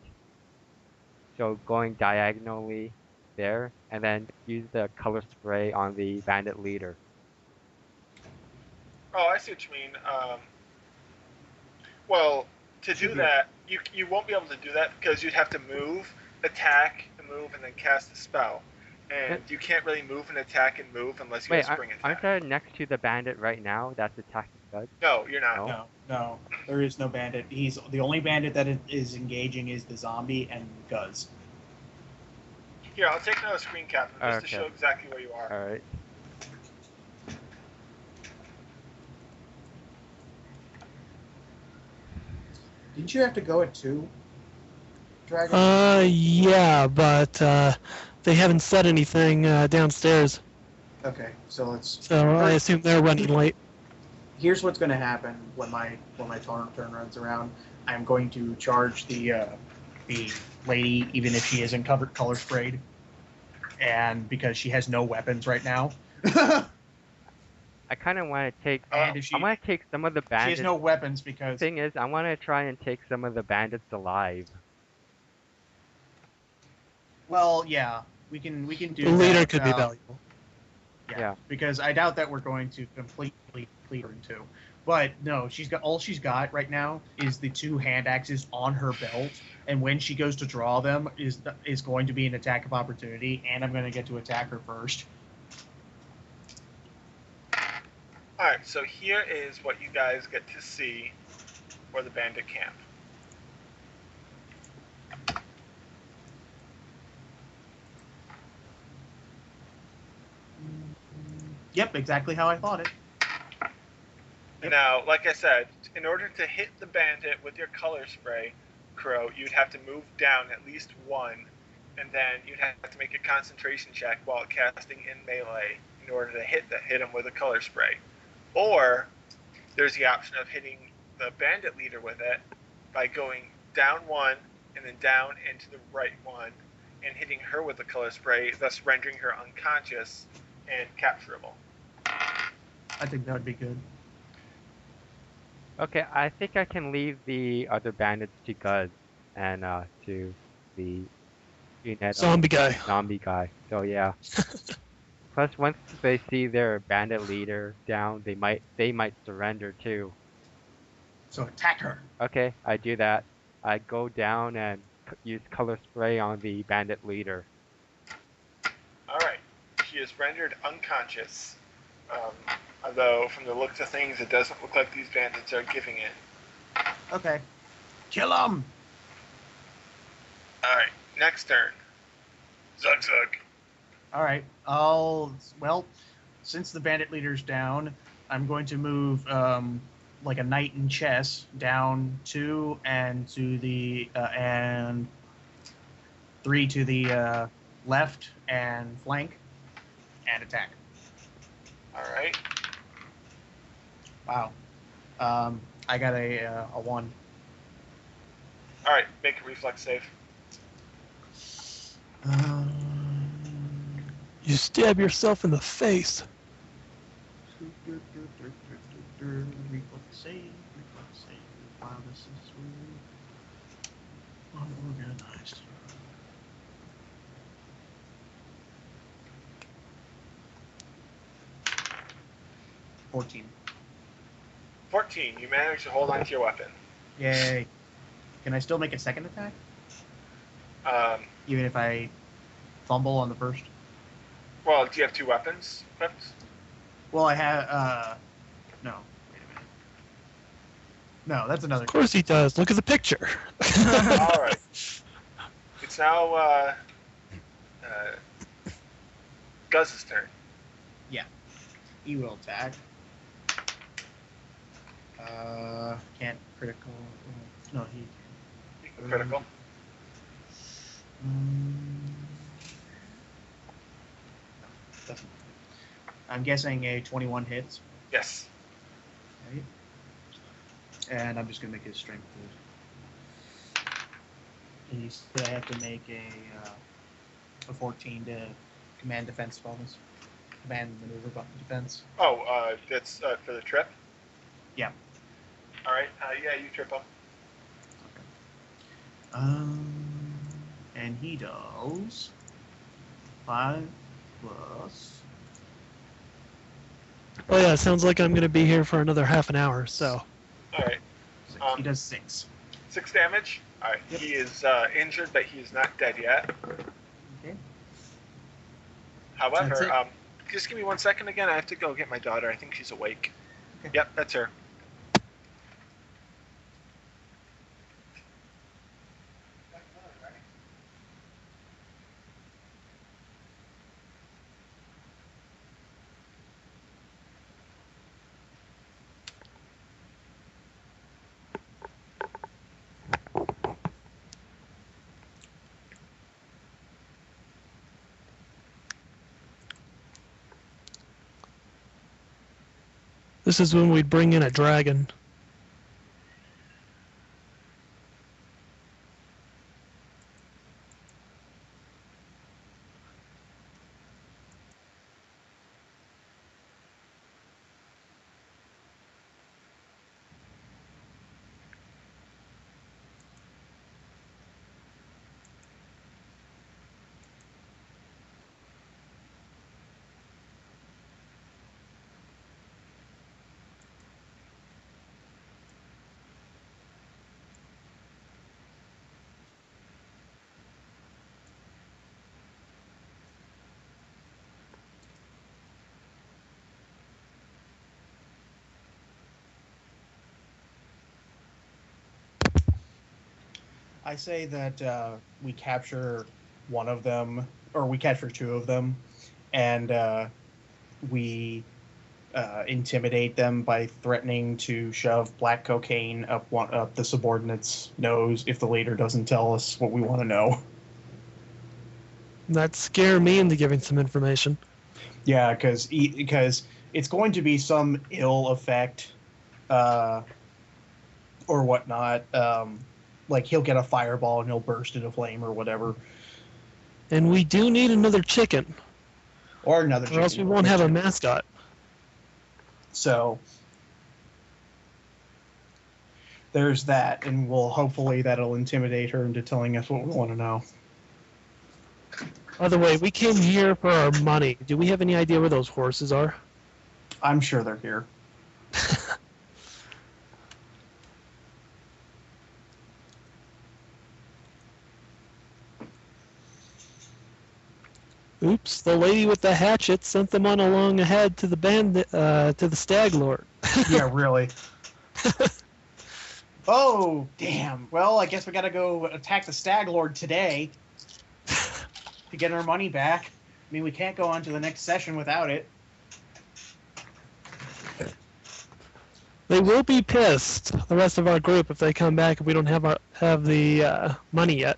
So going diagonally there, and then use the color spray on the bandit leader. Oh, I see what you mean. Well, to do that, you won't be able to do that because you'd have to move, attack, move, and then cast a spell. And you can't really move and attack and move unless you have spring attack. Aren't I next to the bandit right now that's attacking Zug? No, you're not. No. There is no bandit. He's the only bandit that is engaging is the zombie and Guz. Here, I'll take another screen cap just to show exactly where you are. Alright. Didn't you have to go at 2? Dragon? Yeah, but they haven't said anything downstairs. Okay, so let's. So I assume they're running late. Here's what's going to happen when my turn runs around. I'm going to charge the lady, even if she isn't covered color sprayed, and because she has no weapons right now. I kind of want to take. And if I want to take some of the bandits. She has no weapons because. Thing is, I want to try and take some of the bandits alive. Well, yeah, we can do. The leader that, could be valuable. Yeah. Because I doubt that we're going to completely clear her in 2. But no, all she's got right now is the 2 hand axes on her belt, and when she goes to draw them is going to be an attack of opportunity, and I'm going to get to attack her first. All right, so here is what you guys get to see for the bandit camp. Yep, exactly how I thought it. Now, like I said, in order to hit the bandit with your color spray, Crow, you'd have to move down at least 1, and then you'd have to make a concentration check while casting in melee in order to hit him with a color spray. Or there's the option of hitting the bandit leader with it by going down 1 and then down and to the right 1 and hitting her with the color spray, thus rendering her unconscious and capturable. I think that would be good. Okay, I think I can leave the other bandits to Guz and to the Zombie guy. Zombie guy. So yeah. Plus, once they see their bandit leader down, they might surrender too. So attack her. Okay, I do that. I go down and use color spray on the bandit leader. All right, she is rendered unconscious. Although, from the looks of things, it doesn't look like these bandits are giving in. Okay. Kill him! Alright, next turn. Zug. Alright, well, since the bandit leader's down, I'm going to move, like a knight in chess, down 2 and to the, and 3 to the, left and flank, and attack. Alright. Wow. I got a 1. Alright, make a reflex save. You stab yourself in the face. Reflex save. Wow, this is unorganized. 14. 14, you manage to hold onto your weapon. Yay. Can I still make a second attack? Even if I fumble on the first? Well, do you have 2 weapons equipped? Well, I have, no. Wait a minute. No, that's another. Of course he does. Look at the picture. Alright. It's now, Guz's turn. He will attack. Can't critical. No, he. You can critical. Doesn't. I'm guessing a 21 hits. Yes. Right. And I'm just gonna make his strength good. And you said I have to make a 14 to command defense bonus. Command maneuver defense. Oh, that's for the trip? Yeah. All right. Yeah, you trip him. And he does 5 plus. Oh yeah, sounds like I'm gonna be here for another half an hour. So. All right. 6. He does 6. 6 damage. All right. Yep. He is injured, but he is not dead yet. Okay. However, That's it. just give me 1 second again. I have to go get my daughter. I think she's awake. Okay. Yep, that's her. This is when we'd bring in a dragon. I say that we capture one of them, or we capture 2 of them, and we intimidate them by threatening to shove black cocaine up the subordinate's nose if the leader doesn't tell us what we want to know. That scare me into giving some information. Yeah, because it's going to be some ill effect, or whatnot. Like he'll get a fireball and he'll burst into flame or whatever. And we do need another chicken, Or another. or else we won't have a mascot. So there's that, and hopefully that'll intimidate her into telling us what we want to know. By the way, we came here for our money. Do we have any idea where those horses are? I'm sure they're here. Oops, the lady with the hatchet sent them on along ahead to the to the stag lord. Yeah, really. Oh, damn. Well, I guess we gotta go attack the stag lord today to get our money back. I mean, we can't go on to the next session without it. They will be pissed, the rest of our group, if they come back and we don't have the money yet.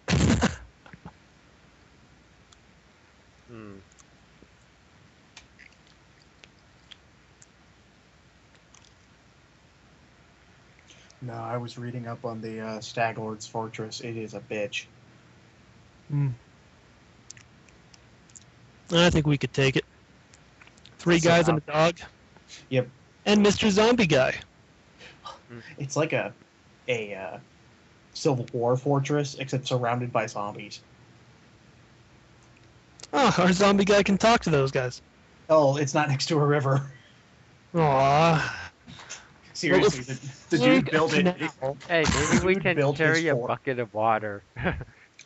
No, I was reading up on the stag lord's fortress. It is a bitch. I think we could take it. 3 guys and a dog. Yep. And Mr. Zombie Guy. It's like a Civil War fortress, except surrounded by zombies. Oh, our zombie guy can talk to those guys. Oh, it's not next to a river. Aww. Seriously, the dude built it. Hey, maybe we dude can built his carry a fort. bucket of water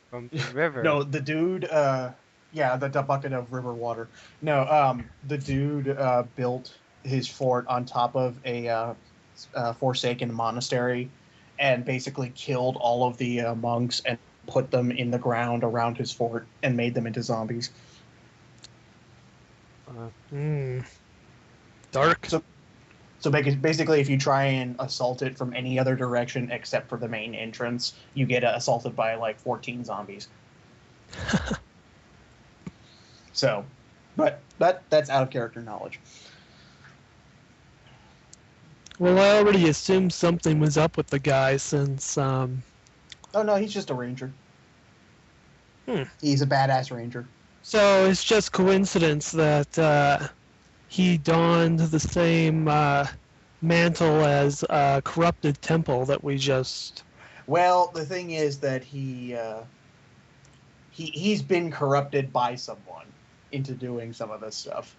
from the river. No, the dude, yeah, the bucket of river water. No, the dude built his fort on top of a forsaken monastery and basically killed all of the monks and put them in the ground around his fort and made them into zombies. Dark. So basically, if you try and assault it from any other direction except for the main entrance, you get assaulted by like 14 zombies. So, but that's out of character knowledge. Well, I already assumed something was up with the guy since. Oh no, he's just a ranger. Hmm. He's a badass ranger. So it's just coincidence that he donned the same mantle as corrupted temple that we just. Well, the thing is that he's been corrupted by someone into doing some of this stuff.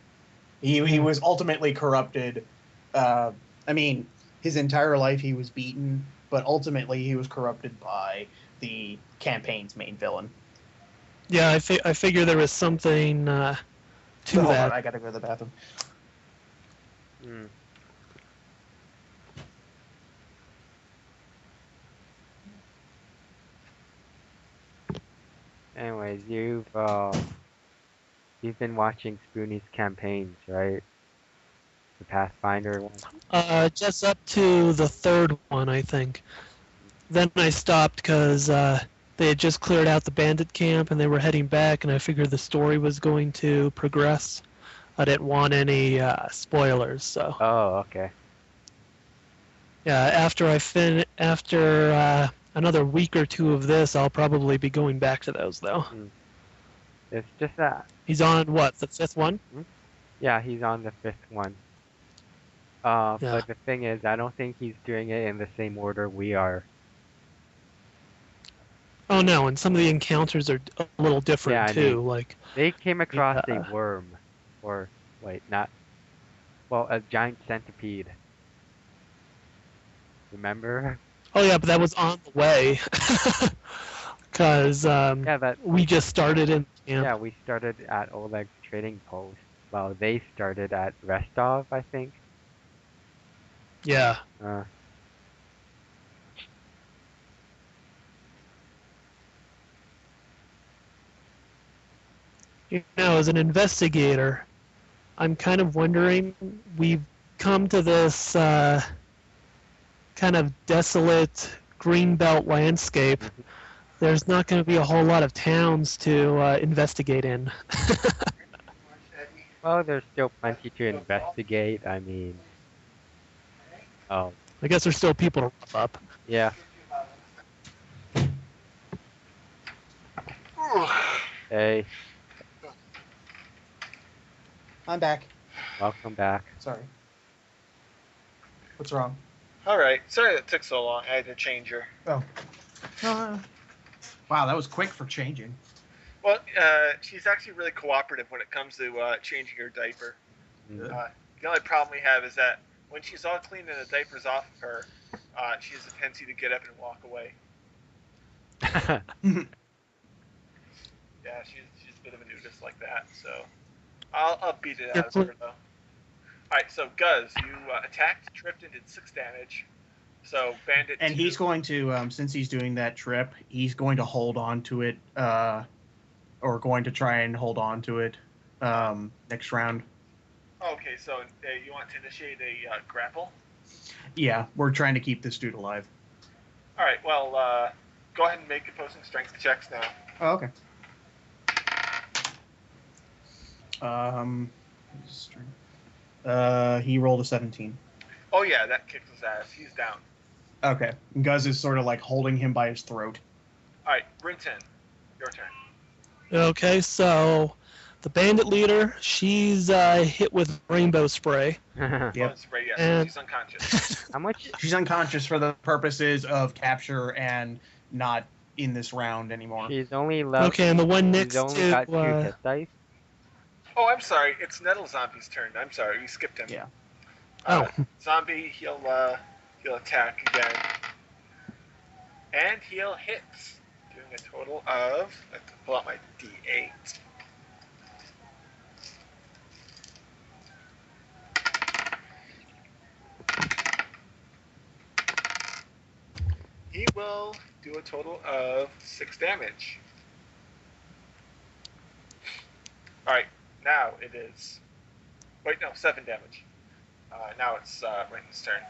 He was ultimately corrupted. I mean, his entire life he was beaten, but ultimately he was corrupted by the campaign's main villain. Yeah, I figure there was something to Hold that. on, I gotta go to the bathroom. Anyways, you've been watching Spoonie's campaigns, right? The Pathfinder one. Just up to the third one, I think. Then I stopped because they had just cleared out the bandit camp and they were heading back, and I figured the story was going to progress. I didn't want any spoilers, so. Oh, okay. Yeah, after another week or two of this, I'll probably be going back to those, though. It's just that. He's on, what, the fifth one? Yeah, he's on the 5th one. But the thing is, I don't think he's doing it in the same order we are. Oh no, and some of the encounters are a little different Yeah, I too. mean, like they came across a worm, or wait, not. Well, a giant centipede. Remember? oh yeah, but that was on the way, because we just started in camp. Yeah, we started at Oleg's trading post. Well, they started at Restov, I think. Yeah. You know, as an investigator, I'm kind of wondering, we've come to this kind of desolate greenbelt landscape. There's not going to be a whole lot of towns to investigate in. Well, there's still plenty to investigate. I mean, I guess there's still people to rough up. Yeah. Hey, I'm back. welcome back. Sorry. What's wrong? All right. Sorry that took so long. I had to change her. Oh. Wow, that was quick for changing. Well, she's actually really cooperative when it comes to changing her diaper. The only problem we have is that when she's all clean and the diaper's off of her, she has a tendency to get up and walk away. Yeah, she's a bit of a nudist like that, so I'll beat it out of her though. Alright, so Guz, you attacked, tripped, and did 6 damage. So Bandit. And he's going to, since he's doing that trip, he's going to hold on to it, or going to try and hold on to it next round. Okay, so you want to initiate a grapple? Yeah, we're trying to keep this dude alive. Alright, well, go ahead and make opposing strength checks now. Oh, okay. He rolled a 17. Oh yeah, that kicks his ass. He's down. Okay. Guz is sort of like holding him by his throat. Alright, Rynton, your turn. Okay, so the bandit leader, she's hit with rainbow spray. Yep. Spray, yes, And- she's unconscious. How much? She's unconscious for the purposes of capture and not in this round anymore. She's only left. Okay, and the one next She's only to got 2 hit dice. Oh, I'm sorry. It's Nettle Zombie's turn. I'm sorry, we skipped him. Yeah. Zombie, he'll attack again, and he'll hit, doing a total of. I have to pull out my D8. He will do a total of 6 damage. All right, now it is Wait, no, 7 damage. Now it's Rynton's turn.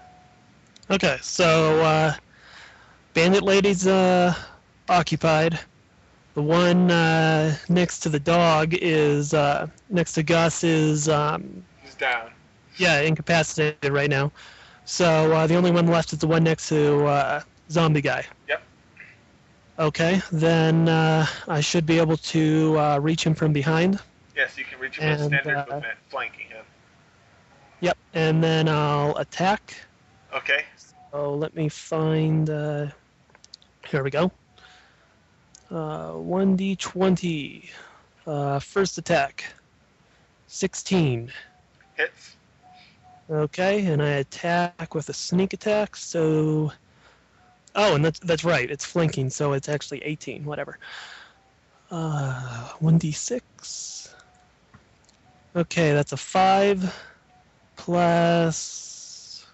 Okay, so Bandit Lady's occupied. The one next to the dog is next to Gus is He's down. yeah, incapacitated right now. So the only one left is the one next to zombie guy. Yep. Okay, then I should be able to reach him from behind. Yes, you can reach him with And, standard movement, flanking him. Yep, and then I'll attack. Okay. So let me find. Here we go. 1d20. First attack. 16. Hits. Okay, and I attack with a sneak attack. So. Oh, and that's right. It's flanking, so it's actually 18. Whatever. 1d6. Okay, that's a 5 plus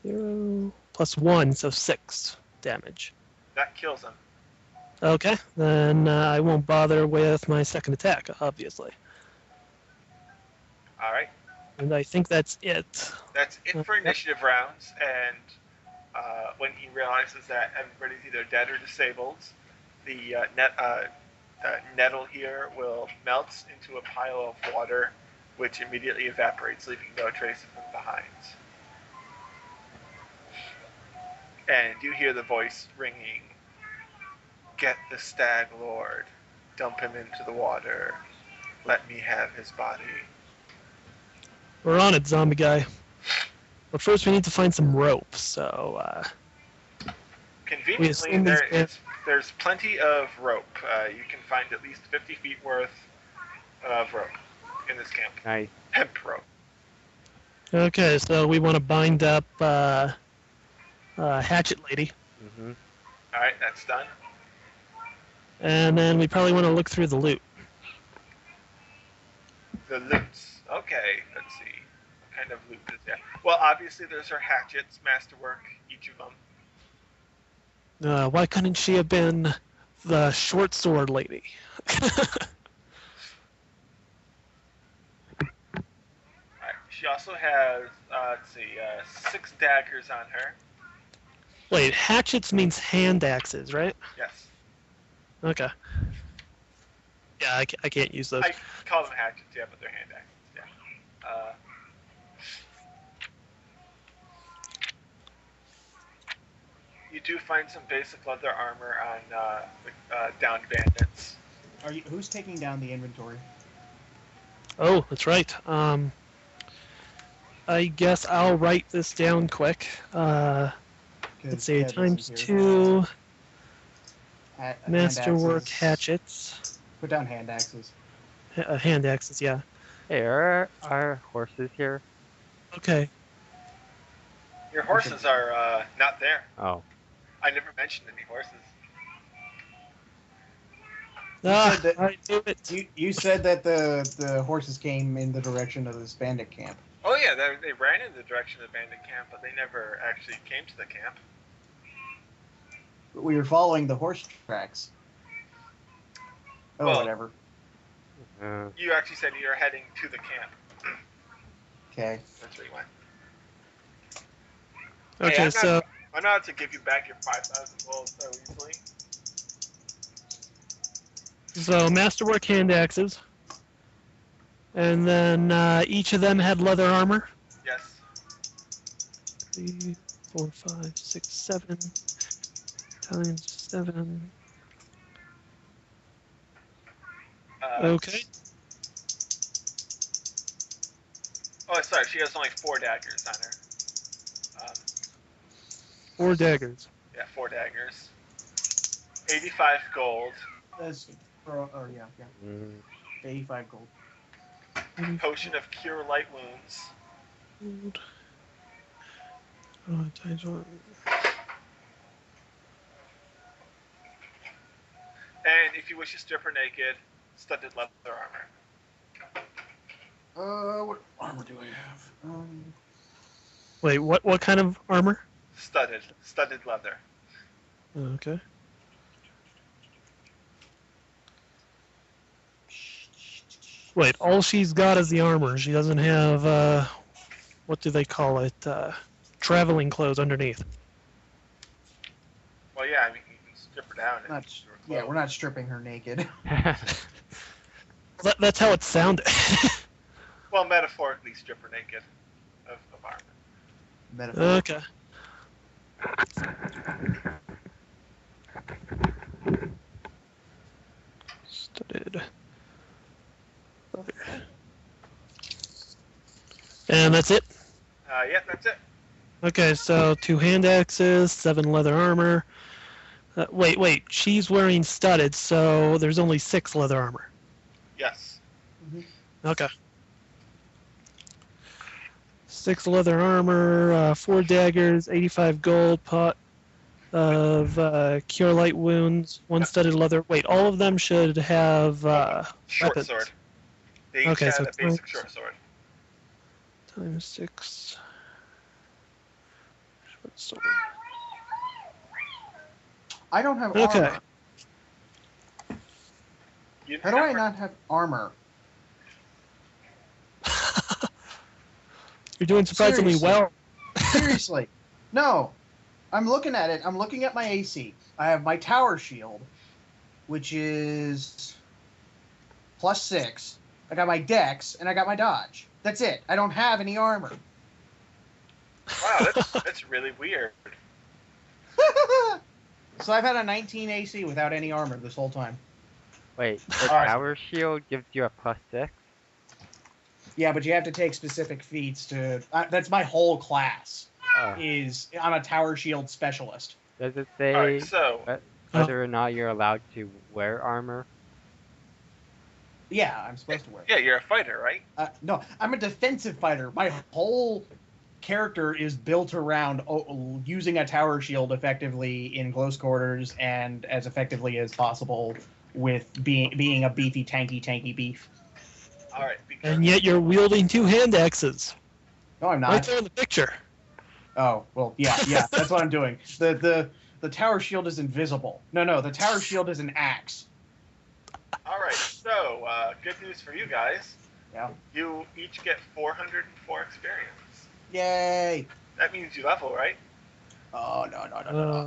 0 plus 1, so 6 damage. That kills him. Okay, then I won't bother with my second attack, obviously. All right. And I think that's it. That's it for initiative rounds, and when he realizes that everybody's either dead or disabled, the nettle here will melt into a pile of water, which immediately evaporates, leaving no trace of him behind. And you hear the voice ringing, "Get the Stag Lord, dump him into the water, let me have his body." We're on it, zombie guy. But first we need to find some rope, so... Conveniently, there's plenty of rope. You can find at least 50 feet worth of rope in this camp. Nice. Hemp rope. Okay, so we want to bind up Hatchet Lady. Mm-hmm. All right, that's done. And then we probably want to look through the loot. The loots. Okay, let's see. What kind of loot is there? Well, obviously there's her hatchets, masterwork, each of them. Why couldn't she have been the short sword lady? Alright, she also has, let's see, 6 daggers on her. Wait, hatchets means hand axes, right? Yes. Okay. Yeah, I can't use those. I call them hatchets, yeah, but they're hand axes, yeah. You do find some basic leather armor on the downed bandits. Who's taking down the inventory? Oh, that's right. I guess I'll write this down quick. Let's see, times 2 masterwork hatchets. Put down hand axes. Hand axes, yeah. Hey, are our horses here? Okay. Your horses are not there. Oh. I never mentioned any horses. said that- I do it. You said that the horses came in the direction of this bandit camp. Oh yeah, they ran in the direction of the bandit camp, but they never actually came to the camp. But we were following the horse tracks. Oh, Well- whatever. You actually said you were heading to the camp. Okay. That's where you went. Okay, Hey, so I'm not to give you back your 5,000 gold so easily. masterwork hand axes, and then each of them had leather armor. Yes. 3, 4, 5, 6, 7 times 7. Okay. Oh, sorry, she has only 4 daggers on her. 4 daggers. Yeah, 4 daggers. 85 gold. That's yeah. Mm. 85 gold. Potion of Cure Light Wounds. Times 1. And if you wish to strip her naked, studded leather armor. What armor do I have? Wait, what kind of armor? Studded leather. Okay. Wait, all she's got is the armor. She doesn't have, what do they call it? Traveling clothes underneath. Well, yeah, I mean, you can strip her down. And Not, use her yeah, clothes. we're not stripping her naked. That's how it sounded. Well, metaphorically, strip her naked of armor. Metaphor. Okay. Studded. And that's it? Yeah, that's it. Okay, so 2 hand axes, 7 leather armor. Wait, she's wearing studded, so there's only 6 leather armor. Yes. Okay. 6 leather armor, 4 daggers, 85 gold, pot of cure light wounds, 1 studded leather. Wait, all of them should have Short weapons. sword. They each Okay, have so a basic times- short sword. Times 6. Short sword. I don't have Okay. armor. You How do I never- not have armor? You're doing surprisingly Seriously. well. Seriously. No. I'm looking at it. I'm looking at my AC. I have my tower shield, which is +6. I got my dex, and I got my dodge. That's it. I don't have any armor. Wow, that's really weird. So I've had a 19 AC without any armor this whole time. Wait, the Alright. tower shield gives you a +6? Yeah, but you have to take specific feats to... that's my whole class. Oh. I'm a tower shield specialist. Does it say Alright, so whether or not you're allowed to wear armor? Yeah, I'm supposed to wear it. yeah, you're a fighter, right? No, I'm a defensive fighter. My whole character is built around using a tower shield effectively in close quarters and as effectively as possible with being a beefy, tanky beef. All right, because And yet you're wielding 2 hand axes. No, I'm Right not. there in the picture. Oh, well, yeah, that's what I'm doing. The tower shield is invisible. No, the tower shield is an axe. all right, so good news for you guys. Yeah. You each get 404 experience. Yay! That means you level, right? Oh, no.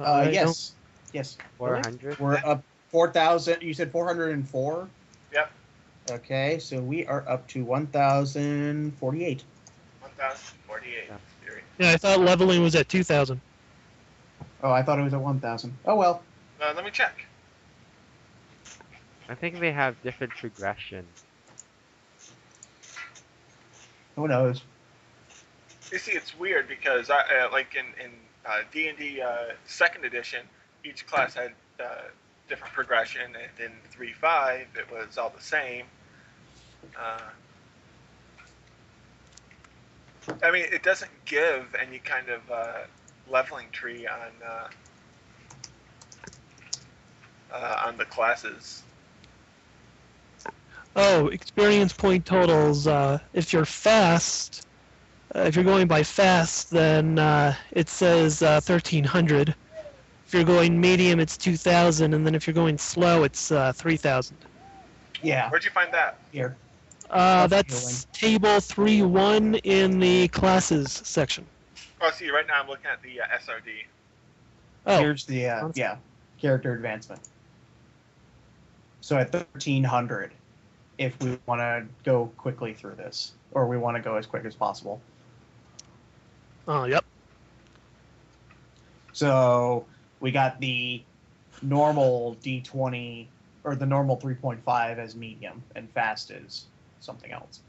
I Yes. Yes. 400? We're up 4,000. You said 404? Yep. Okay, so we are up to 1,048. 1,048 Yeah. experience. Yeah, I thought leveling was at 2,000. Oh, I thought it was at 1,000. Oh, well. Let me check. I think they have different progressions. Who knows? You see, it's weird because I like in D&D 2nd edition, each class had different progression, and in 3.5 it was all the same. I mean, it doesn't give any kind of leveling tree on the classes. Oh, experience point totals. If you're fast, if you're going by fast, then it says 1,300. If you're going medium, it's 2,000, and then if you're going slow, it's 3,000. Yeah, Where'd you find that? here. That's table 3.1 in the classes section. Oh, see, right now I'm looking at the SRD. Oh, Here's the, character advancement. So at 1,300, if we want to go quickly through this, or we want to go as quick as possible. oh, yep. So we got the normal D20, or the normal 3.5 as medium, and fast as something else.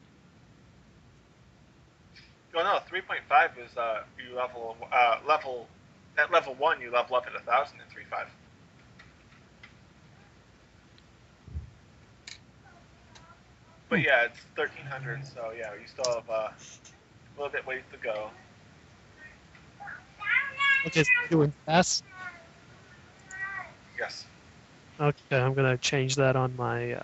Well, no, 3.5 is you level at level 1 you level up at 1,000 in 3.5. But yeah, it's 1,300, so yeah, you still have a little bit ways to go. Okay, so you're doing fast. Yes. Okay, I'm gonna change that on my.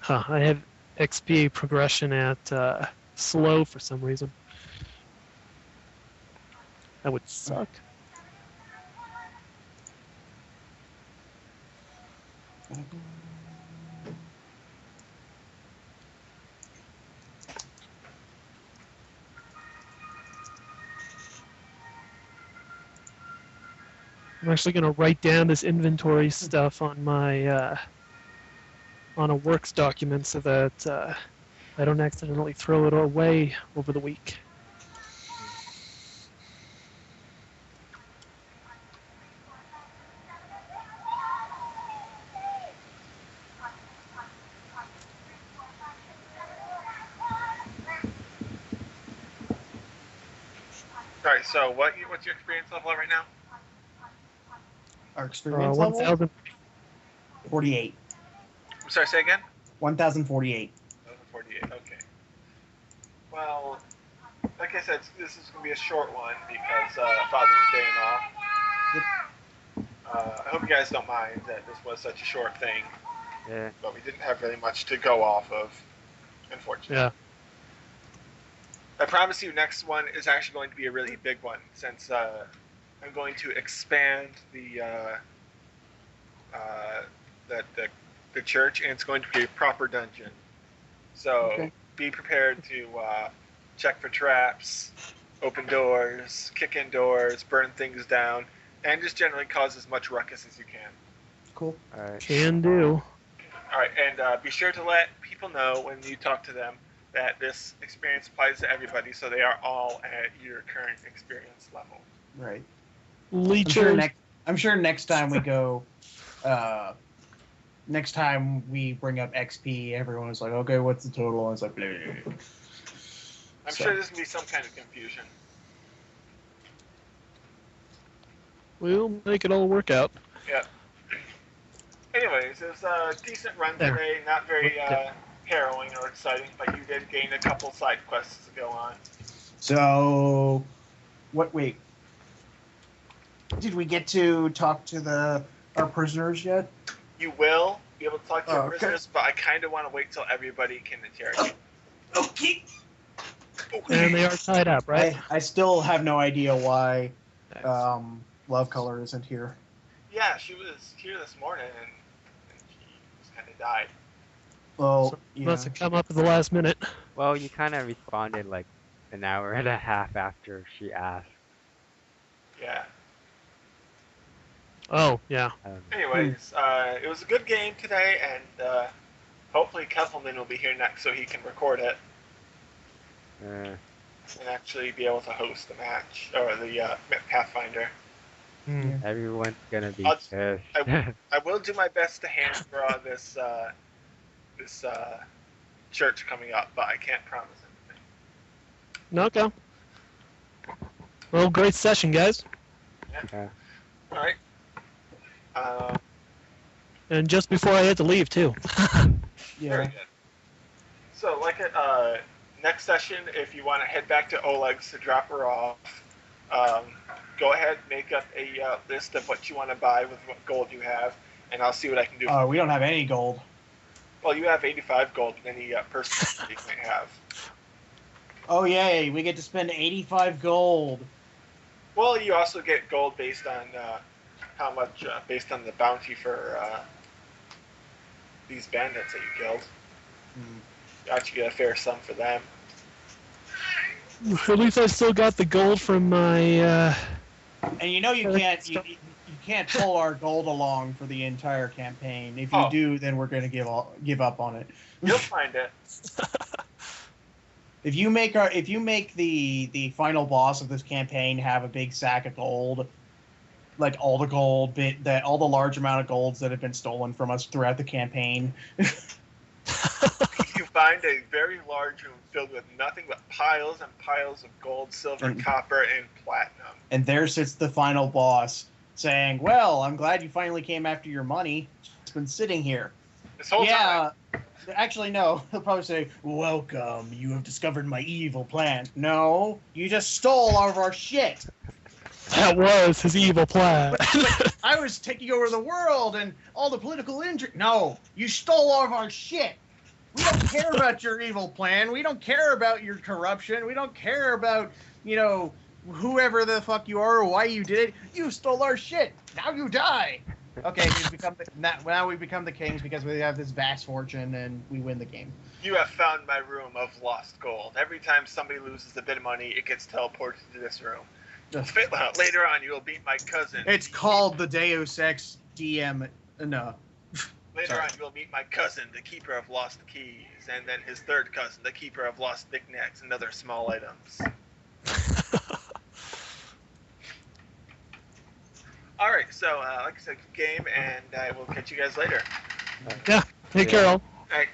I have XP progression at slow for some reason. That would suck. I'm actually going to write down this inventory stuff on my on a works document so that I don't accidentally throw it away over the week. Alright, so what's your experience level right now? Our experience level? 1,000. 48. I'm sorry, say again? 1,048. 1,048, okay. Well, like I said, this is going to be a short one because Father's Day and all. I hope you guys don't mind that this was such a short thing. Yeah. But we didn't have really much to go off of, unfortunately. Yeah. I promise you, next one is actually going to be a really big one, since I'm going to expand the church, and it's going to be a proper dungeon. So be prepared to check for traps, open doors, kick in doors, burn things down, and just generally cause as much ruckus as you can. Cool. All right. Can do. All right, and be sure to let people know when you talk to them that this experience applies to everybody, so they are all at your current experience level. Right. Leechers. I'm sure next time we go, next time we bring up XP, everyone is like, okay, what's the total? And it's like, blah, blah, blah. I'm sure there's going to be some kind of confusion. We'll make it all work out. Yeah. Anyways, it was a decent run today, not very harrowing or exciting, but you did gain a couple side quests to go on. So, wait. Did we get to talk to our prisoners yet? You will be able to talk to your prisoners, but I kind of want to wait till everybody can interrogate. Okay. And they are tied up, right? I still have no idea why Love Color isn't here. Yeah, she was here this morning, and she just kind of died. Well, So yeah. must have come up at the last minute. Well, you kind of responded like an hour and a half after she asked. Yeah. Oh, yeah. Anyways, it was a good game today, and hopefully Kevlamin will be here next so he can record it and actually be able to host the match, or the Pathfinder. Everyone's gonna be I'll- pissed. I will do my best to hand draw this church coming up, but I can't promise anything. Okay. Well, great session, guys. Yeah. All right. And just before I had to leave, too. Very good. So, next session, if you want to head back to Oleg's to drop her off, go ahead, make up a list of what you want to buy with what gold you have, and I'll see what I can do. We don't have any gold. Well, you have 85 gold in any person you might have. Oh, yay. We get to spend 85 gold. Well, you also get gold based on how much, based on the bounty for these bandits that you killed. You actually get a fair sum for them. At least I still got the gold from my... And you know you can't pull our gold along for the entire campaign. If you do, then we're going to give up on it. You'll find it. If you make the final boss of this campaign have a big sack of gold, like all the gold all the large amount of golds that have been stolen from us throughout the campaign. You find a very large room filled with nothing but piles and piles of gold, silver, copper, and platinum. And there sits the final boss, saying, "Well, I'm glad you finally came after your money. It's been sitting here." This whole time. Actually, no. He'll probably say, "Welcome, you have discovered my evil plan." No, you just stole all of our shit. That was his evil plan. But I was taking over the world and all the political intrigue. No, you stole all of our shit. We don't care about your evil plan. We don't care about your corruption. We don't care about, whoever the fuck you are or why you did it. You stole our shit. Now you die. Okay, now we become the kings because we have this vast fortune and we win the game. You have found my room of lost gold. Every time somebody loses a bit of money, it gets teleported to this room. Later on, you will meet my cousin. It's called the Deus Ex DM. No. Later on, you will meet my cousin, the keeper of lost keys, and then his third cousin, the keeper of lost knickknacks and other small items. All right, so like I said, game, and I will catch you guys later. Yeah, take care, all. All right.